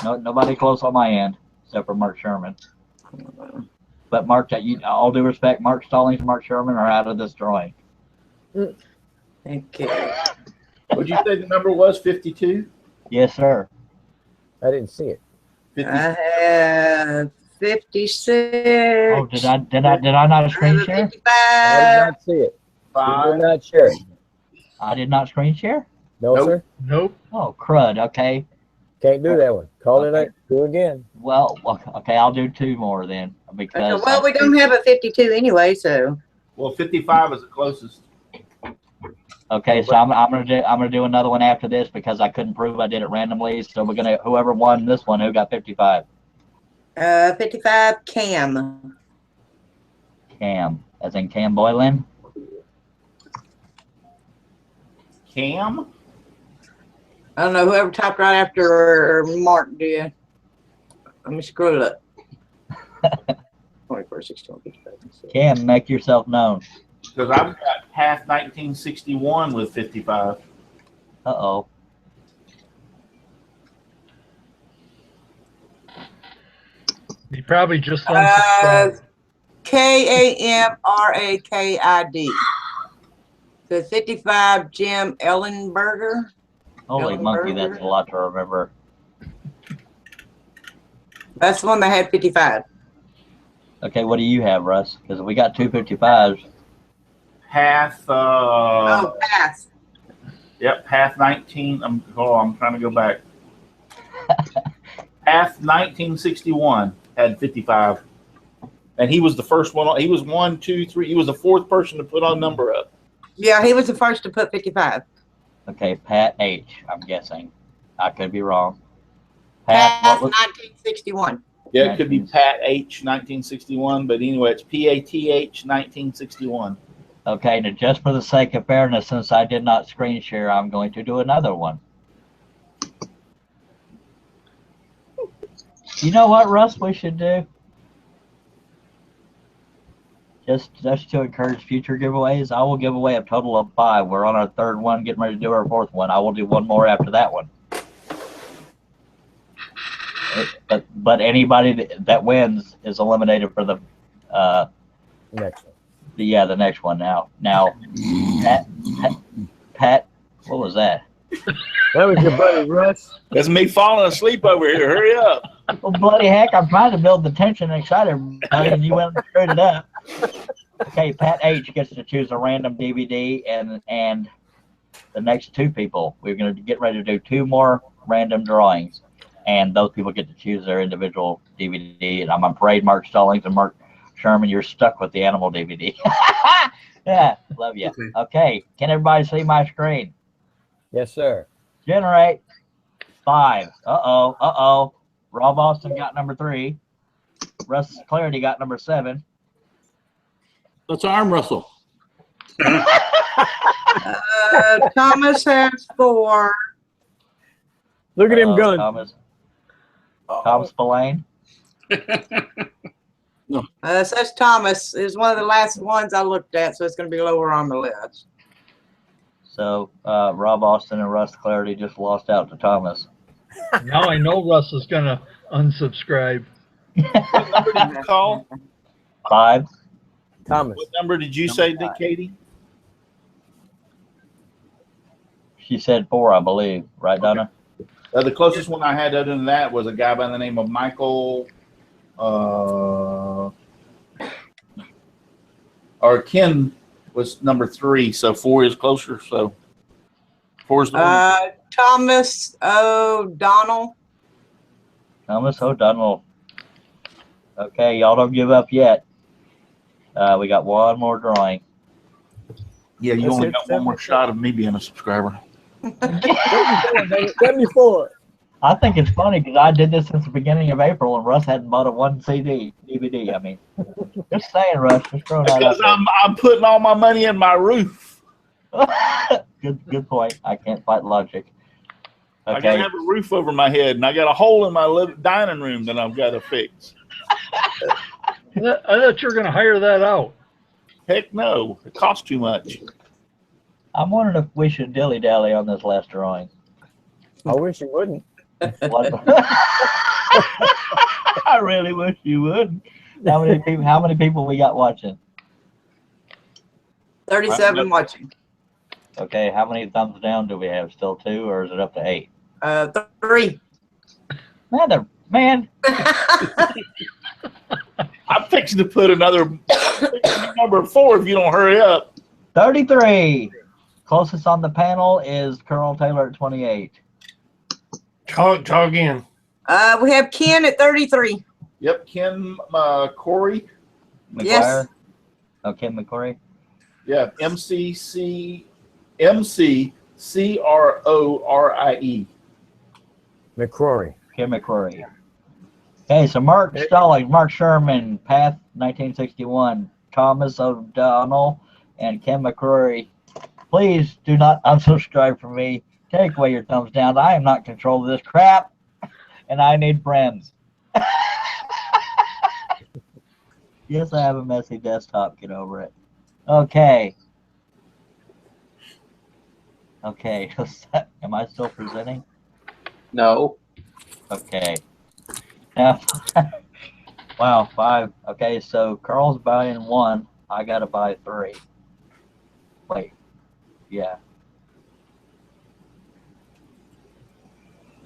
No, nobody close on my end, except for Mark Sherman. But Mark, all due respect, Mark Stallings and Mark Sherman are out of this drawing. Thank you. Would you say the number was 52? Yes, sir. I didn't see it. 50. I have 56. Oh, did I not screen share? 55. I did not see it. I did not share it. I did not screen share? No, Nope. sir. Nope. Oh, crud. Okay. Can't do that one. Call Okay. it. Do again. Well, okay, I'll do 2 more then, because Well, we don't have a 52 anyway, so. Well, 55 is the closest. okay, so I'm gonna do another one after this because I couldn't prove I did it randomly. So we're gonna whoever won this one, who got 55? 55 Cam. Cam, as in Cam Boylan. Cam? I don't know, whoever typed right after Mark did. Let me scroll it up. 24, 61, 55. Cam, make yourself known. Because I've got half 1961 with 55. Uh-oh. He probably just unsubscribed. Kamrakid. The 55 Jim Ellenberger. Holy monkey, that's a lot to remember. That's the one that had 55. Okay, what do you have, Russ? Because we got 2 55s. Half, Oh, pass. yep, half 19. Hold on, I'm trying to go back. Half 1961 had 55. And he was the first one. He was 1, 2, 3. He was the 4th person to put a number up. Yeah, he was the first to put 55. Okay, Pat H, I'm guessing. I could be wrong. Pass Pat, what was, 1961. Yeah, it could be Pat H 1961, but anyway, it's PATH 1961. okay, now just for the sake of fairness, since I did not screen share, I'm going to do another one. You know what, Russ, we should do? Just to encourage future giveaways, I will give away a total of 5. We're on our 3rd one, getting ready to do our 4th one. I will do 1 more after that one. But anybody that wins is eliminated for the Next one. the next one. Now, Pat, what was that? That was your buddy Russ. That's me falling asleep over here. Hurry up. Well, bloody heck, I'm trying to build the tension and excite everybody, and you went and screwed it up. Okay, Pat H gets to choose a random DVD, and the next 2 people, we're going to get ready to do 2 more random drawings, and those people get to choose their individual DVD. And I'm afraid Mark Stallings and Mark Sherman, you're stuck with the animal DVD. Yeah, love you. Okay, can everybody see my screen? Yes, sir. Generate 5. Uh-oh. Rob Austin got number 3. Russ Clarity got number 7. Let's arm wrestle. Thomas has 4. Look at him going. Tom Spillane. It says Thomas is one of the last ones I looked at, so it's going to be lower on the list. So Rob Austin and Russ Clarity just lost out to Thomas. Now I know Russ is going to unsubscribe. What number did you call? 5. Thomas. What number did you say, Katie? She said 4, I believe. Right, Donna? The closest one I had other than that was a guy by the name of Michael, or Ken was number 3, so 4 is closer. So 4 is the one. Thomas O'Donnell. Thomas O'Donnell. Okay, y'all don't give up yet. We got one more drawing. Yeah, you only got one more shot of me being a subscriber. 74. I think it's funny because I did this since the beginning of April and Russ hadn't bought a 1 CD DVD. I mean, just saying, Russ, just throwing that out Because I'm putting all my money in my roof. there. Good point. I can't fight logic. I Okay. gotta have a roof over my head, and I got a hole in my dining room that I've got to fix. I thought you were going to hire that out. Heck no, it costs too much. I'm wondering if we should dilly-dally on this last drawing. I wish you wouldn't. What? I really wish you would. How many people we got watching? 37 watching. Okay, how many thumbs down do we have? Still 2, or is it up to 8? 3. Man. I'm fixing to put another number 4 if you don't hurry up. 33. Closest on the panel is Colonel Taylor at 28. Talk again. We have Ken at 33. Yep, Ken Corey. McGuire? Yes. Oh, Ken McCory? Yeah, MCCrorie. McCrory. Ken McCrory. Okay, so Mark Stallings, Mark Sherman, Path 1961, Thomas O'Donnell, and Ken McCrory. Please do not unsubscribe from me. Take away your thumbs down. I am not in control of this crap, and I need friends. Yes, I have a messy desktop. Get over it. Okay. Okay. Am I still presenting? No. Okay. Now, wow, 5. Okay, so Carl's buying 1. I got to buy 3. Wait. Yeah.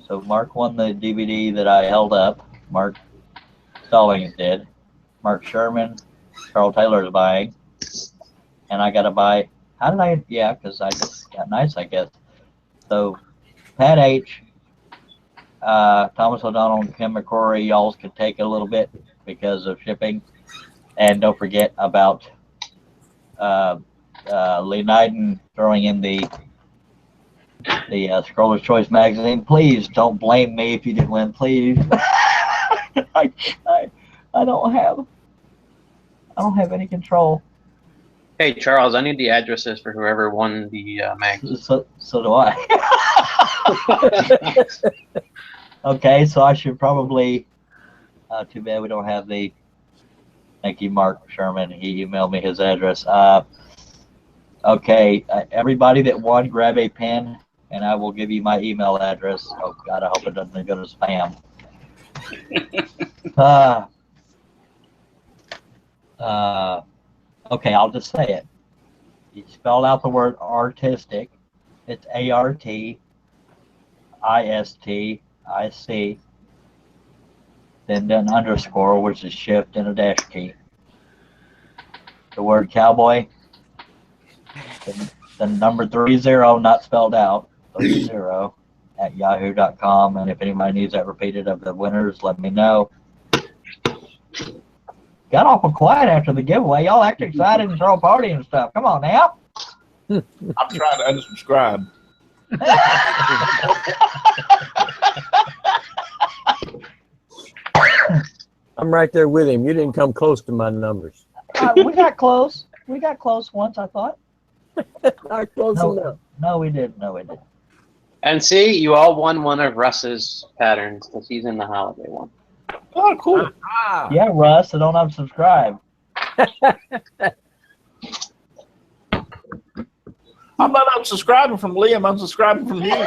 So Mark won the DVD that I held up. Mark Stallings did. Mark Sherman, Carl Taylor's buying. And I got to buy, how did I, yeah, because I just got nice, I guess. So Pat H., Thomas O'Donnell, and Kim McCrory, y'all could take a little bit because of shipping. And don't forget about Lee Knighton throwing in the Scroller's Choice magazine. Please don't blame me if you didn't win, please. I don't have any control. Hey, Charles, I need the addresses for whoever won the magazine. So do I. Okay, so I should probably, too bad we don't have the, thank you, Mark Sherman. He emailed me his address. Okay, everybody that won, grab a pen, and I will give you my email address. Oh, God, I hope it doesn't go to spam. Okay, I'll just say it. You spell out the word artistic. It's ARTISTIC. Then an underscore, which is shift and a dash key. The word cowboy. The number 30, not spelled out, 30 at yahoo.com. And if anybody needs that repeated of the winners, let me know. Got awful quiet after the giveaway. Y'all act excited and throw a party and stuff. Come on now. I'm trying to unsubscribe. I'm right there with him. You didn't come close to my numbers. We got close. We got close once, I thought. Not close enough. No, we didn't. No, we didn't. And see, you all won one of Russ's patterns because he's in the holiday one. Oh, cool. Ah. Yeah, Russ, I don't unsubscribe. I'm not unsubscribing from Liam. I'm subscribing from you.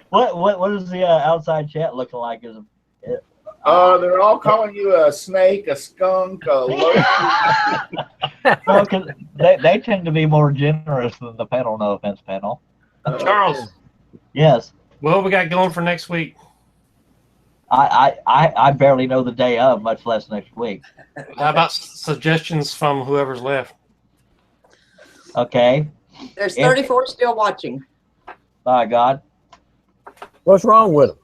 What is the outside chat looking like? Is it? They're all calling you a snake, a skunk, a low. Well, 'cause they tend to be more generous than the panel. No offense, panel. Charles, Yes. what we got going for next week? I barely know the day of, much less next week. How about suggestions from whoever's left? Okay. There's 34 still watching. By God. What's wrong with them?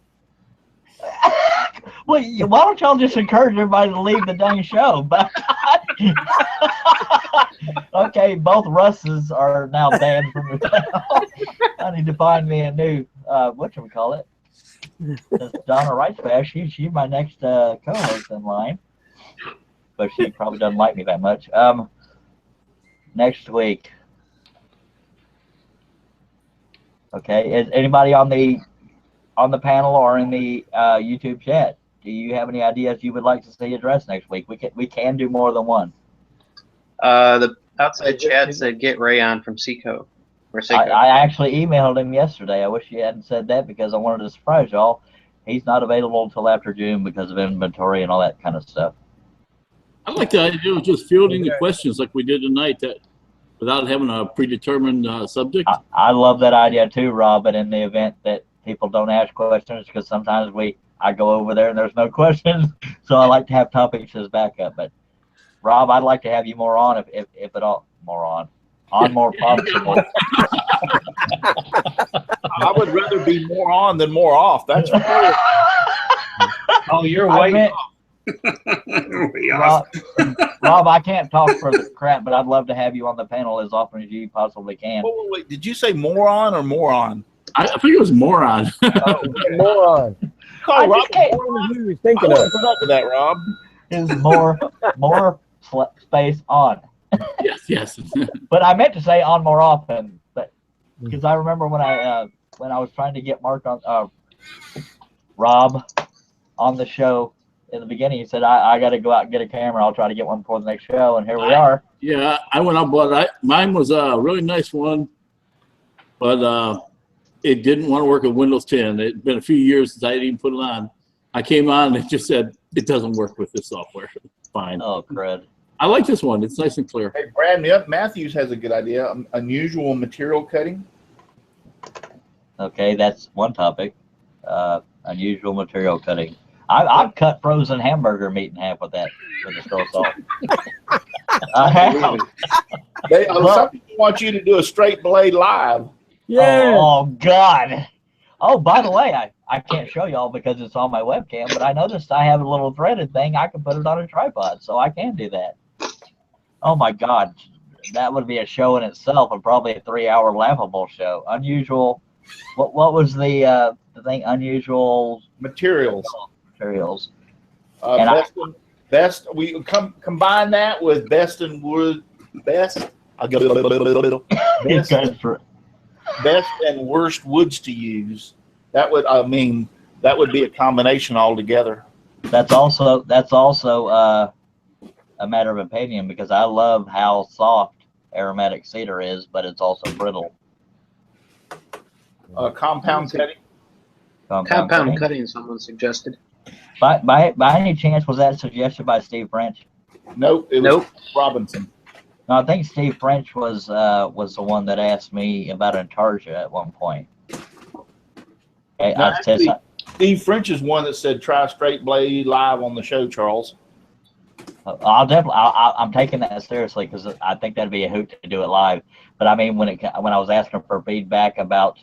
Well, why don't y'all just encourage everybody to leave the dang show? But okay, both Russes are now banned from the panel. I need to find me a new whatchamacallit. That's Donna Wrightsbash. She's my next co-host in line, but she probably doesn't like me that much. Next week. Okay, is anybody on the panel or in the YouTube chat? Do you have any ideas you would like to see addressed next week? We can do more than one. The outside chat said get Ray on from Seco. I actually emailed him yesterday. I wish he hadn't said that because I wanted to surprise y'all. He's not available until after June because of inventory and all that kind of stuff. I like the idea of just fielding the questions like we did tonight, that without having a predetermined subject. I love that idea too, Rob. But in the event that people don't ask questions, because sometimes I go over there and there's no questions, so I like to have topics as backup. But Rob, I'd like to have you more on if at all more on more possible. I would rather be more on than more off. That's for sure. Oh, you're way off. Rob, I can't talk for the crap, but I'd love to have you on the panel as often as you possibly can. Wait, did you say moron or moron? I think it was moron. Moron. Call Rob. Who was thinking I of? put up with that, Rob. Is more space on. Yes. But I meant to say on more often, but because I remember when I was trying to get Mark on Rob on the show in the beginning, he said I got to go out and get a camera. I'll try to get one before the next show, and here we are. Yeah, I went up, but mine was a really nice one, but it didn't want to work with Windows 10. It'd been a few years since I had even put it on. I came on and it just said it doesn't work with this software. Fine. Oh, crud. I like this one. It's nice and clear. Hey, Brad Matthews has a good idea. Unusual material cutting. Okay, that's one topic. Unusual material cutting. I've cut frozen hamburger meat in half with a straw saw. I have. Some people want you to do a straight blade live. Yeah. Oh God. Oh, by the way, I can't show y'all because it's on my webcam, but I noticed I have a little threaded thing. I can put it on a tripod, so I can do that. Oh my God, that would be a show in itself, and probably a 3-hour laughable show. Unusual. What was the thing? Unusual materials. Best. We combine that with best and wood. Best. I'll get a little. Best and worst woods to use. That would be a combination altogether. That's also a matter of opinion, because I love how soft aromatic cedar is, but it's also brittle. Compound cutting. Compound cutting, someone suggested. By any chance, was that suggested by Steve French? Nope. It was Robinson. No, I think Steve French was the one that asked me about Antarctica at one point. Okay, No, actually, Steve French is one that said try straight blade live on the show, Charles. I'm taking that seriously, because I think that'd be a hoot to do it live. But I mean, when I was asking for feedback about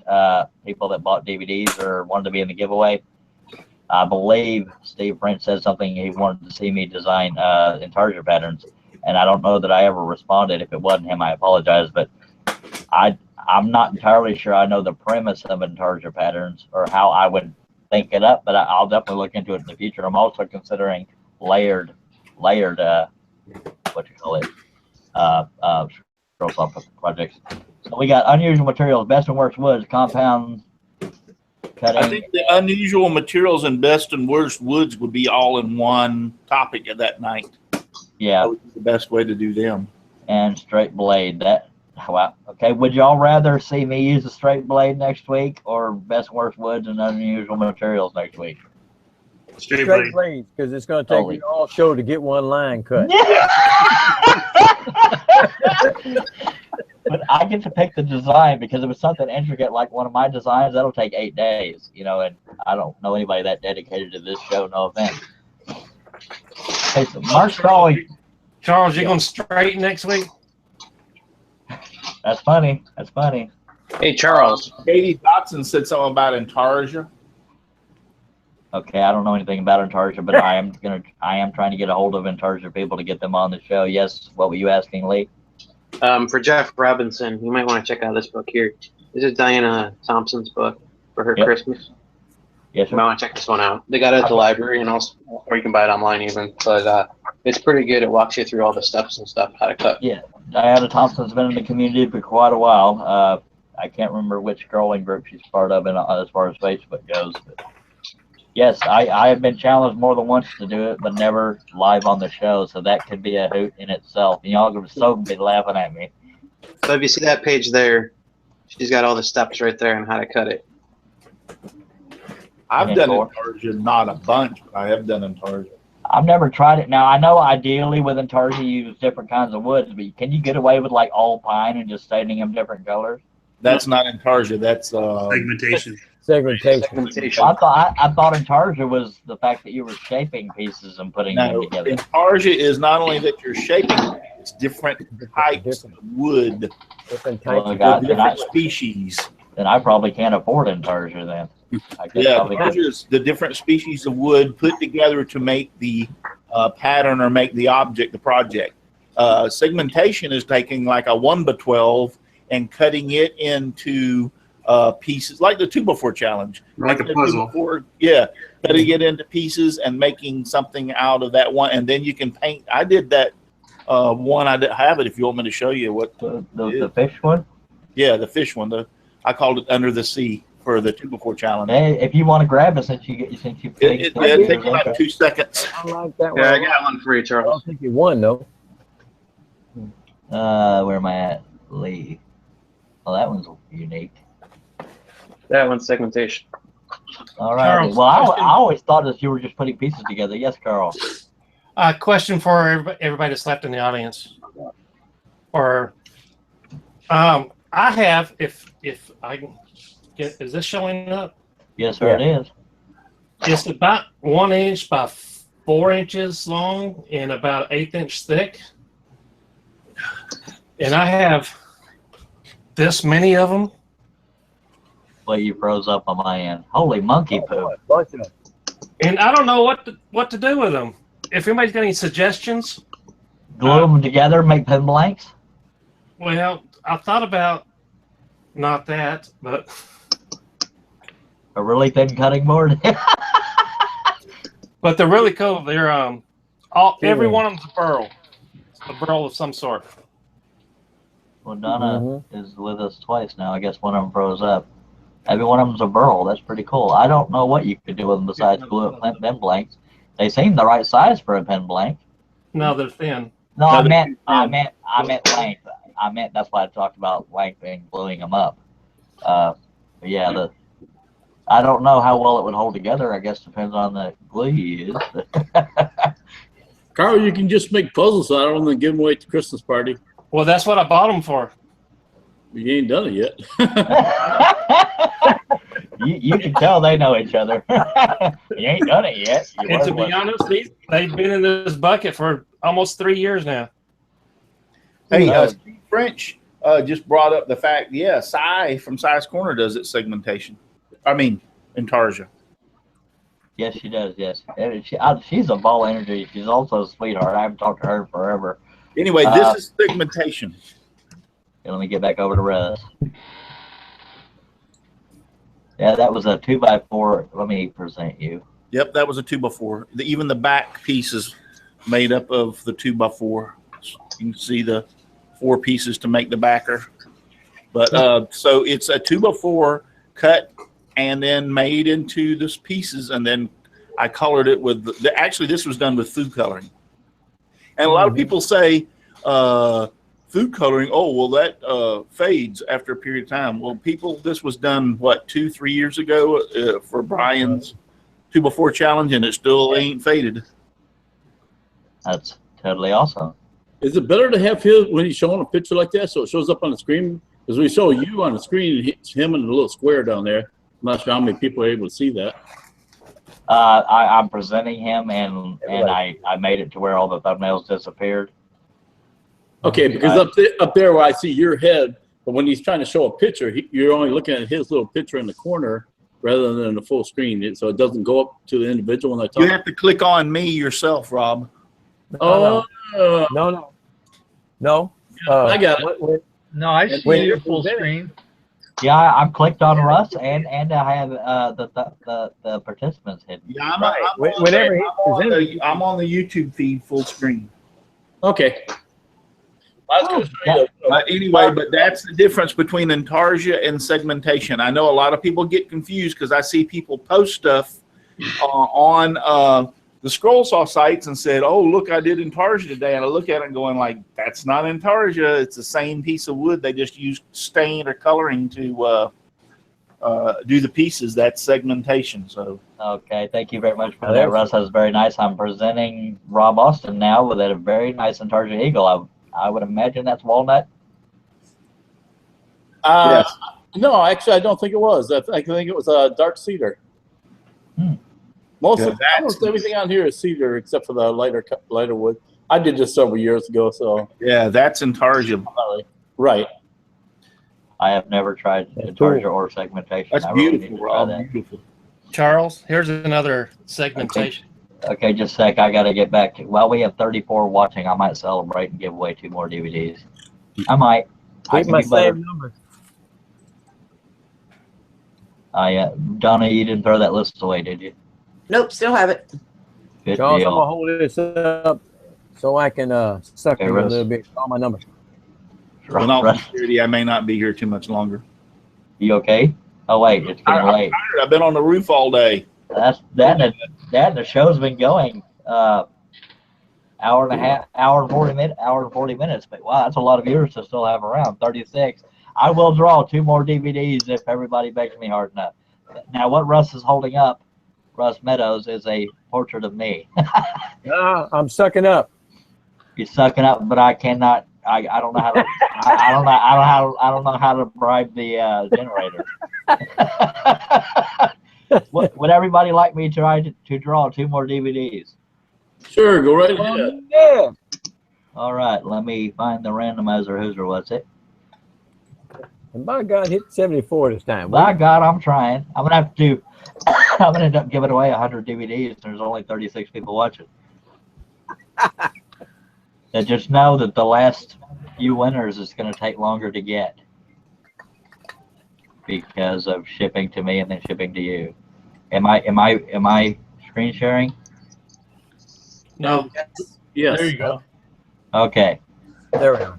people that bought DVDs or wanted to be in the giveaway, I believe Steve French said something he wanted to see me design intarsia patterns, and I don't know that I ever responded. If it wasn't him, I apologize, but I'm not entirely sure I know the premise of intarsia patterns or how I would think it up, but I'll definitely look into it in the future. I'm also considering layered Scroll Saw projects. So we got unusual materials, best and worst woods, compound cutting. I think the unusual materials and best and worst woods would be all in one topic at that night. Yeah. That would be the best way to do them. And straight blade. That wow. Okay. Would y'all rather see me use a straight blade next week or best and worst woods and unusual materials next week? Straight Straight blade. blades, because it's going to take you all show to get one line cut. But I get to pick the design because if it's something intricate like one of my designs, that'll take 8 days, you know, and I don't know anybody that dedicated to this show, no offense. Hey, so Mark's calling. Charles, you going straight next week? That's funny. That's funny. Hey, Charles. Katie Dotson said something about Intarsia. Okay, I don't know anything about Intarsia, but I am trying to get a hold of Intarsia people to get them on the show. Yes, what were you asking, Lee? For Jeff Robinson, you might want to check out this book here. This is Diana Thompson's book for her Christmas. Yes, You might want to check this one out. They got it at the library, and also, or you can buy it online even. But it's pretty good. It walks you through all the steps and stuff, how to cut. Yeah, Diana Thompson's been in the community for quite a while. I can't remember which scrolling group she's part of as far as Facebook goes. But yes, I have been challenged more than once to do it, but never live on the show. So that could be a hoot in itself. And y'all gonna so be laughing at me. So if you see that page there, she's got all the steps right there on how to cut it. I've done Intarsia, not a bunch, but I have done Intarsia. I've never tried it. Now, I know ideally with Intarsia you use different kinds of woods, but can you get away with like all pine and just staining them different colors? That's not Intarsia. That's segmentation. Segmentation. Well, I thought Intarsia was the fact that you were shaping pieces and putting them together. Intarsia is not only that you're shaping, it's different types of wood, different types different species. Then I probably can't afford Intarsia then. Intarsia is the different species of wood put together to make the pattern or make the object, the project. Segmentation is taking like a 1x12 and cutting it into pieces, like the 2x4 challenge. Like a puzzle. Cutting it into pieces and making something out of that one. And then you can paint. I did that one. I have it if you want me to show you what the fish one? Yeah, the fish one. I called it Under the Sea for the 2x4 challenge. Hey, if you want to grab it since you it takes about 2 seconds. I like that one. Yeah, I got one for you, Charles. I don't think you won though. Where am I at? Lee. Well, that one's unique. That one's segmentation. All right. Charles, well, I always thought that you were just putting pieces together. Yes, Carl. Question for everybody that's left in the audience. Or, I have, if I can get, is this showing up? Yes, sir, it is. It's about 1 inch by 4 inches long and about 1/8 inch thick. And I have this many of them. Well, you froze up on my end. Holy monkey poop. And I don't know what to do with them. If anybody's got any suggestions. Glue them together, make pen blanks? Well, I thought about not that, but a really thin cutting board. But they're really cool. They're every one of them's a burl of some sort. Well, Donna is with us twice now. I guess one of them froze up. Every one of them's a burl. That's pretty cool. I don't know what you could do with them besides glue up pen blanks. They seem the right size for a pen blank. No, they're thin. No, I meant length. That's why I talked about length and gluing them up. But yeah, I don't know how well it would hold together. I guess depends on the glue you use. Carl, you can just make puzzles out of them and give them away at the Christmas party. Well, that's what I bought them for. You ain't done it yet. you can tell they know each other. You ain't done it yet. And to be honest, they've been in this bucket for almost 3 years now. Hey, Steve French just brought up the fact, Cy from Cy's Corner does it segmentation. I mean, Intarsia. Yes, she does, yes. She's a ball of energy. She's also a sweetheart. I haven't talked to her forever. Anyway, this is segmentation. Let me get back over to Russ. Yeah, that was a 2x4. Let me present you. Yep, that was a 2x4. Even the back piece is made up of the 2x4. You can see the 4 pieces to make the backer. But so it's a 2x4 cut and then made into these pieces, and then I colored it with actually this was done with food coloring. And a lot of people say food coloring, oh well, that fades after a period of time. Well, people, this was done what 2-3 years ago for Brian's 2x4 challenge, and it still ain't faded. That's totally awesome. Is it better to have him when he's showing a picture like that so it shows up on the screen? Because we show you on the screen, it's him in the little square down there. I'm not sure how many people are able to see that. I'm presenting him, and I made it to where all the thumbnails disappeared. Okay, because up there where I see your head, but when he's trying to show a picture, you're only looking at his little picture in the corner rather than the full screen. So it doesn't go up to the individual when I talk. You have to click on me yourself, Rob. No. I got it. No, I see your full screen. Yeah, I'm clicked on Russ, and I have the participants hidden. Yeah, I'm on the YouTube feed full screen. Okay. I was gonna show you But anyway, but that's the difference between intarsia and segmentation. I know a lot of people get confused because I see people post stuff on the scroll saw sites and said, "Oh, look, I did intarsia today," and I look at it and going like, "That's not intarsia. It's the same piece of wood. They just used stain or coloring to do the pieces." That's segmentation. So okay, thank you very much for that, Russ. That's very nice. I'm presenting Rob Austin now with a very nice intarsia eagle. I would imagine that's walnut. yes. No, actually, I don't think it was. I think it was dark cedar. Almost everything on here is cedar except for the lighter wood. I did this several years ago, so Yeah, that's intarsia. right. I have never tried intarsia or segmentation. That's I really beautiful, need to try Rob. that. Beautiful. Charles, here's another segmentation. Okay, just a sec. I got to get back to. Well, we have 34 watching. I might celebrate and give away 2 more DVDs. I might. Keep my same number. Donna, you didn't throw that list away, did you? Nope, still have it. Good Charles, deal. I'm gonna hold this up so I can suck Okay, you a Russ. little bit. Call my number. In all sincerity, I may not be here too much longer. You okay? Oh wait, it's getting late. I'm tired. I've been on the roof all day. That the show's been going hour and a half, hour and 40 minutes. But wow, that's a lot of viewers to still have around. 36. I will draw 2 more DVDs if everybody begs me hard enough. Now, what Russ is holding up, Russ Meadows, is a portrait of me. I'm sucking up. You're sucking up, but I cannot. I don't know how to. I don't know how to bribe the generator. Would everybody like me to try to draw 2 more DVDs? Sure, go right ahead. Yeah. All right, let me find the randomizer. Who's what's it? And by God, hit 74 this time. By God, I'm trying. I'm gonna have to. I'm gonna end up giving away 100 DVDs. There's only 36 people watching. And just know that the last few winners is going to take longer to get because of shipping to me and then shipping to you. Am I screen sharing? No. Yes. There you go. Okay. There we go.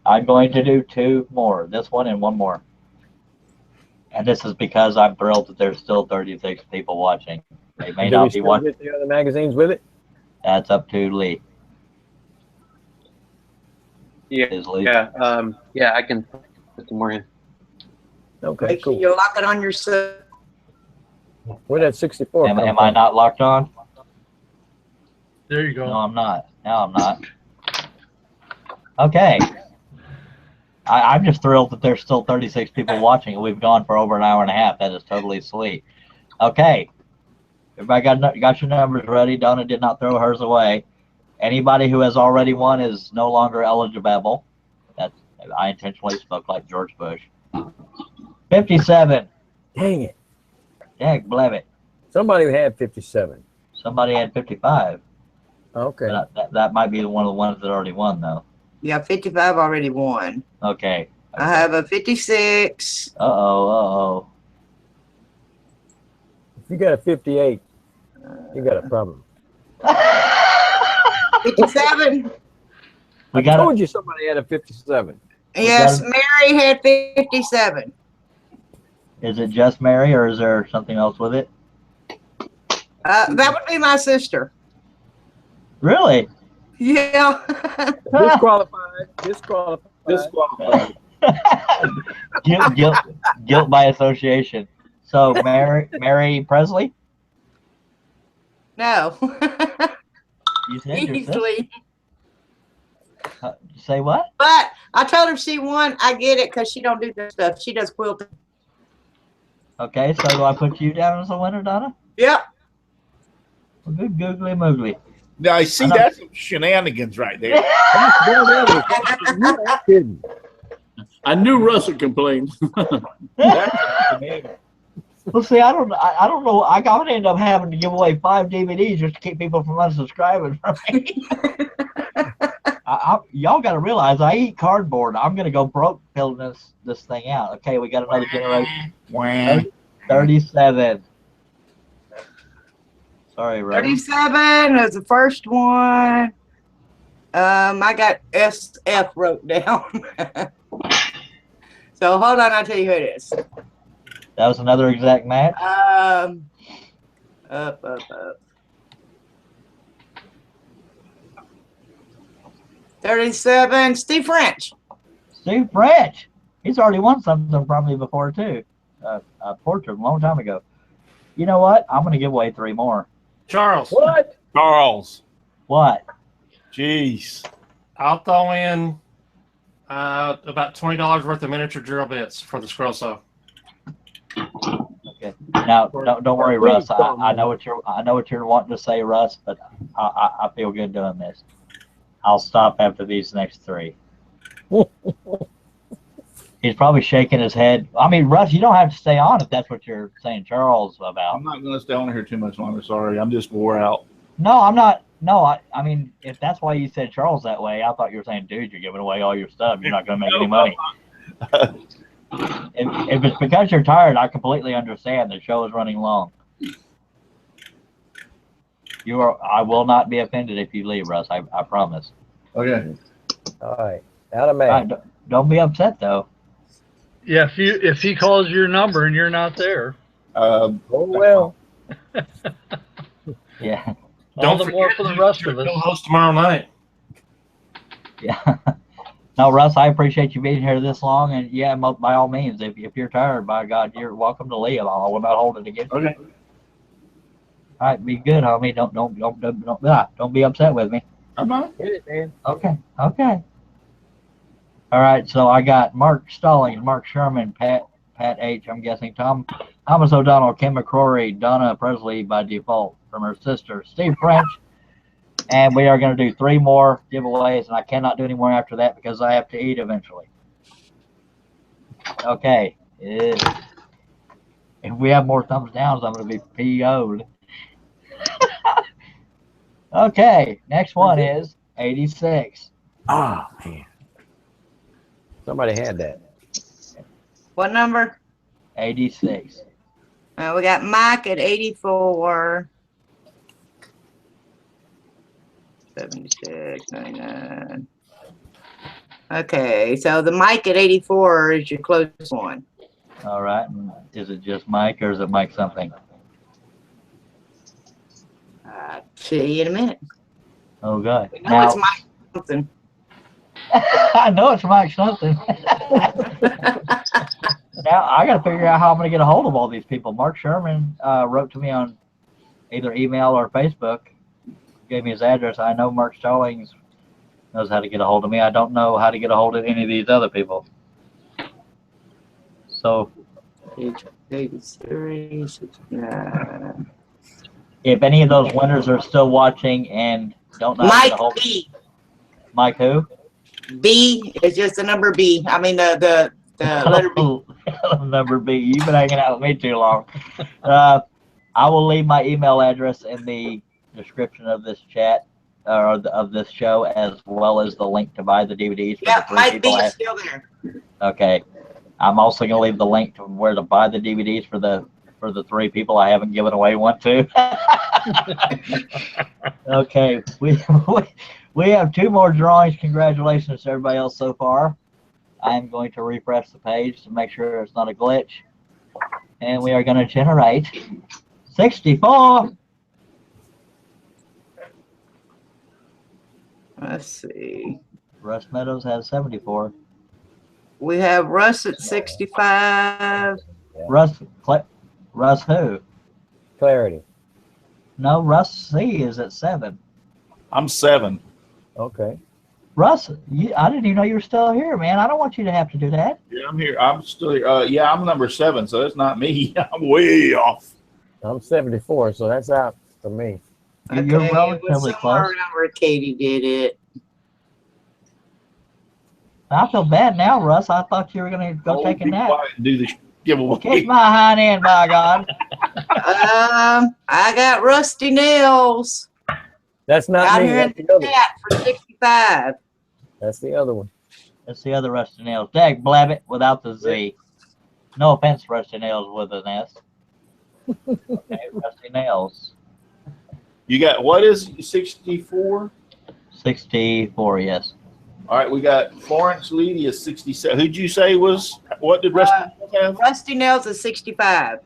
I'm going to do 2 more. This one and 1 more. And this is because I'm thrilled that there's still 36 people watching. They may not be watching. Get the other magazines with it? That's up to Lee. Yeah, Is Lee. yeah, I can put some more in. Okay, Make sure cool. you lock it on yourself. Where'd that 64 come Am I from? not locked on? There you go. No, I'm not. Now I'm not. Okay. I'm just thrilled that there's still 36 people watching. We've gone for over an hour and a half. That is totally sweet. Okay. Everybody got your numbers ready. Donna did not throw hers away. Anybody who has already won is no longer eligible. I intentionally spoke like George Bush. 57. Dang it. Dang, blab it. Somebody had 57. Somebody had 55. Okay. But that might be one of the ones that already won, though. Yeah, 55 already won. Okay. I have a 56. Uh-oh. If you got a 58, you got a problem. 57. I told you somebody had a 57. Yes, Mary had 57. Is it just Mary, or is there something else with it? That would be my sister. Really? Yeah. Disqualified. Guilt by association. So Mary Presley? No. You said your sister? Easily. Say what? But I told her if she won, I get it because she don't do this stuff. She does quilting. Okay, so do I put you down as a winner, Donna? Yep. Well, good googly moogly. Now, I see that's some shenanigans right there. I knew Russ would complain. Well, see, I don't know. I'm gonna end up having to give away 5 DVDs just to keep people from unsubscribing from me. Y'all got to realize I eat cardboard. I'm gonna go broke building this thing out. Okay, we got another generation. 37. Sorry, Ray. 37 is the first one. I got SF wrote down. So hold on, I'll tell you who it is. That was another exact match. Up. 37, Steve French. Steve French. He's already won something from me before too. A portrait a long time ago. You know what? I'm gonna give away 3 more. Charles. What? Charles. What? Jeez. I'll throw in about $20 worth of miniature drill bits for the scroll saw. Okay. Now, don't worry, Russ. I know what you're wanting to say, Russ, but I feel good doing this. I'll stop after these next 3. He's probably shaking his head. I mean, Russ, you don't have to stay on if that's what you're saying Charles about. I'm not going to stay on here too much longer. Sorry. I'm just wore out. No, I'm not. No, I mean, if that's why you said Charles that way, I thought you were saying, dude, you're giving away all your stuff. You're not going to make any money. If it's because you're tired, I completely understand. The show is running long. I will not be offended if you leave, Russ. I promise. Okay. All right. Out of man. Don't be upset though. Yeah, if he calls your number and you're not there. Oh well. Yeah. All the more for the rest of us. Co-host tomorrow night. Yeah. No, Russ, I appreciate you being here this long, and yeah, by all means, if you're tired, by God, you're welcome to leave. I will not hold it against you. Okay. All right, be good, homie. Don't be upset with me. I'm not. Hit it, man. Okay. All right, so I got Mark Stallings, Mark Sherman, Pat H. I'm guessing Thomas O'Donnell, Kim McCrory, Donna Presley by default from her sister, Steve French. And we are going to do 3 more giveaways, and I cannot do any more after that because I have to eat eventually. Okay. If we have more thumbs downs, I'm going to be PO'd. Okay. Next one is 86. Ah, man. Somebody had that. What number? 86. We got Mike at 84. 76, 99. Okay, so the Mike at 84 is your closest one. All right. Is it just Mike or is it Mike something? I'll see you in a minute. Oh, God. I know it's Mike something. I know it's Mike something. Now, I got to figure out how I'm going to get a hold of all these people. Mark Sherman wrote to me on either email or Facebook, gave me his address. I know Mark Stallings knows how to get a hold of me. I don't know how to get a hold of any of these other people. So, Page 83, 69. if any of those winners are still watching and don't know how to get a hold of B. Mike who? B is just the number B. I mean the letter B. Number B. You've been hanging out with me too long. I will leave my email address in the description of this chat or of this show, as well as the link to buy the DVDs. For Yeah, the 3 Mike B people is still there. Okay. I'm also going to leave the link to where to buy the DVDs for the 3 people I haven't given away one to. Okay. We have 2 more drawings. Congratulations to everybody else so far. I'm going to refresh the page to make sure it's not a glitch. And we are going to generate 64. Let's see. Russ Meadows has 74. We have Russ at 65. Russ who? Clarity. No, Russ C is at 7. I'm 7. Okay. Russ, I didn't even know you were still here, man. I don't want you to have to do that. Yeah, I'm here. I'm still here. Yeah, I'm number 7, so that's not me. I'm way off. I'm 74, so that's out for me. You're relatively close. Around where Katie did it. I feel bad now, Russ. I thought you were going to go take a Be nap. quiet and do the giveaway. Kick my hind end, by God. I got Rusty Nails That's not out me. here in That's the the other. chat for 65. That's the other one. That's the other Rusty Nails. Dag Blabbit without the Z. No offense, Rusty Nails with an S. Okay, Rusty Nails. You got, what is 64? 64, yes. All right, we got Florence Lydia 67. Who'd you say was, what did Rusty have? Rusty Nails is 65.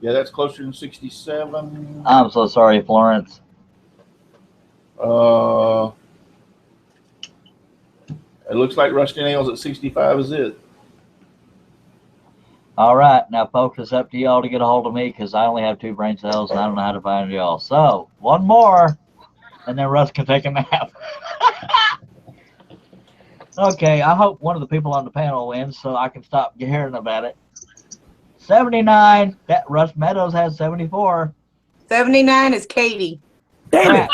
Yeah, that's closer than 67. I'm so sorry, Florence. It looks like Rusty Nails at 65 is it. All right, now, folks, it's up to y'all to get a hold of me because I only have 2 brain cells and I don't know how to find y'all. So, one more, and then Russ can take a nap. Okay, I hope one of the people on the panel wins so I can stop hearing about it. 79. That Russ Meadows has 74. 79 is Katie. Damn it.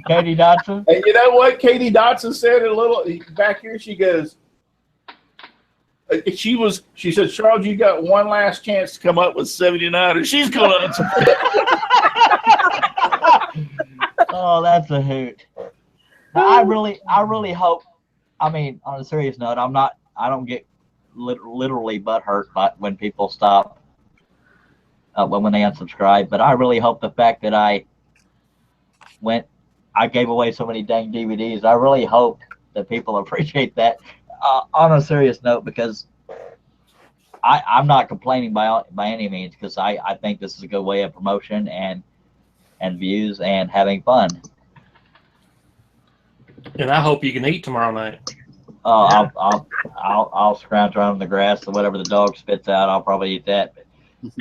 Katie Dodson. And you know what Katie Dodson said a little back here? She goes, she said, Charles, you got one last chance to come up with 79, and she's going to. Oh, that's a hoot. Now, I really hope, I mean, on a serious note, I don't get literally butthurt but when people stop, when they unsubscribe, but I really hope the fact that I gave away so many dang DVDs, I really hope that people appreciate that on a serious note, because I'm not complaining by any means, because I think this is a good way of promotion and views and having fun. And I hope you can eat tomorrow night. Oh, I'll scrounge around in the grass or whatever the dog spits out. I'll probably eat that.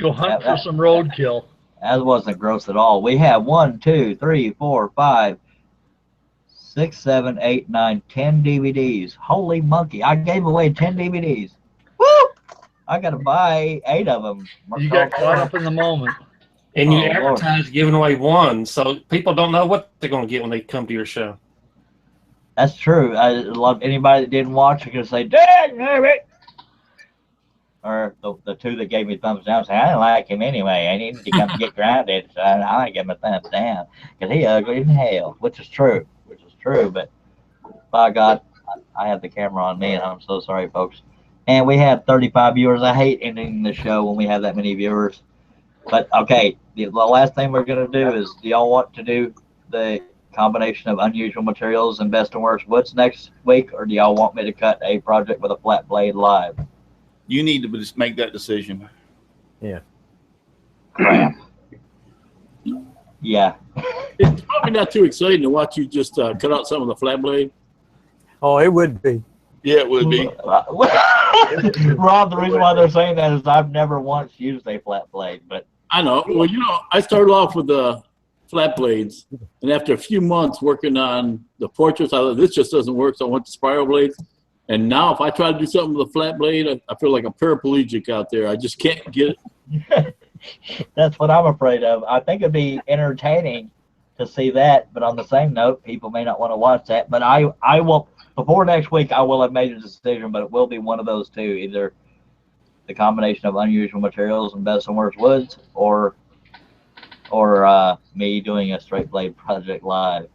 Go hunt for some roadkill. That wasn't gross at all. We have 1, 2, 3, 4, 5, 6, 7, 8, 9, 10 DVDs. Holy monkey! I gave away 10 DVDs. Woo! I got to buy 8 of them. You got caught up in the moment. And you Oh, Lord. advertise giving away 1, so people don't know what they're going to get when they come to your show. That's true. I love anybody that didn't watch. Are gonna say, "Dang it!" Or the 2 that gave me thumbs down say, "I didn't like him anyway. I needed to come get grounded, so I give him a thumbs down because he ugly in hell," which is true. But by God, I have the camera on me, and I'm so sorry, folks. And we have 35 viewers. I hate ending the show when we have that many viewers. But okay, the last thing we're gonna do is, do y'all want to do the combination of unusual materials and best and worst woods next week, or do y'all want me to cut a project with a flat blade live? You need to just make that decision. Yeah. Crap. Yeah. It's probably not too exciting to watch you just cut out some of the flat blade. Oh, it would be. Yeah, it would be. Rob, the reason why they're saying that is I've never once used a flat blade, but I know. Well, I started off with the flat blades, and after a few months working on the portraits, I thought this just doesn't work, so I went to spiral blades. And now if I try to do something with a flat blade, I feel like a paraplegic out there. I just can't get it. that's what I'm afraid of. I think it'd be entertaining to see that, but on the same note, people may not want to watch that. But I will, before next week, I will have made a decision, but it will be one of those 2, either the combination of unusual materials and best and worst woods, or me doing a straight blade project live.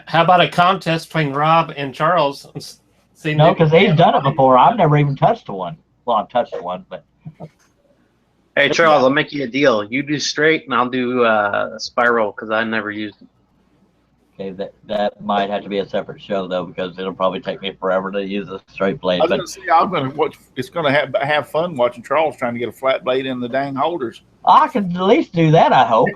How about a contest between Rob and Charles? No, because he's done it before. I've never even touched one. Well, I've touched one, but Hey, Charles, I'll make you a deal. You do straight, and I'll do spiral because I never used it. Okay, that might have to be a separate show though, because it'll probably take me forever to use a straight blade. I was But going to say, I'm going to watch. It's going to have fun watching Charles trying to get a flat blade in the dang holders. I can at least do that, I hope.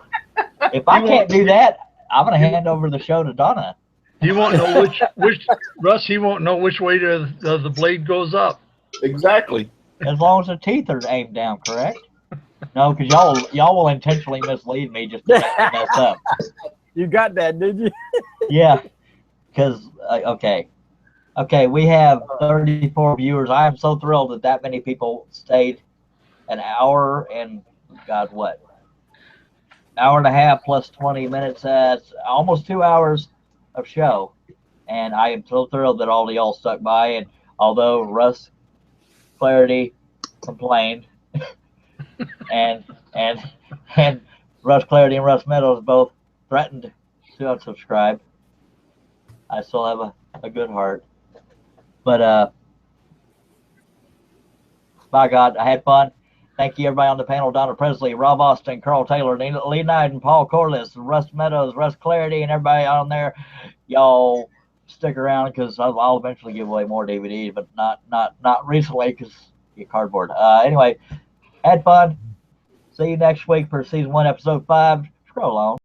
If I can't do that, I'm going to hand over the show to Donna. He won't know which Russ. He won't know which way the blade goes up. Exactly. As long as the teeth are aimed down, correct? No, because y'all will intentionally mislead me just to make me mess up. You got that, did you? Yeah, because okay, we have 34 viewers. I am so thrilled that many people stayed an hour and God, what? Hour and a half plus 20 minutes. That's almost 2 hours of show, and I am so thrilled that all of y'all stuck by. And although Russ Clarity complained, and Russ Clarity and Russ Meadows both threatened to unsubscribe, I still have a good heart. But by God, I had fun. Thank you, everybody on the panel: Donna Presley, Rob Austin, Carl Taylor, Lee Knight, and Paul Corliss, Russ Meadows, Russ Clarity, and everybody on there. Y'all stick around because I'll eventually give away more DVDs, but not recently because you cardboard. Anyway, had fun. See you next week for season 1, episode 5. Scroll on.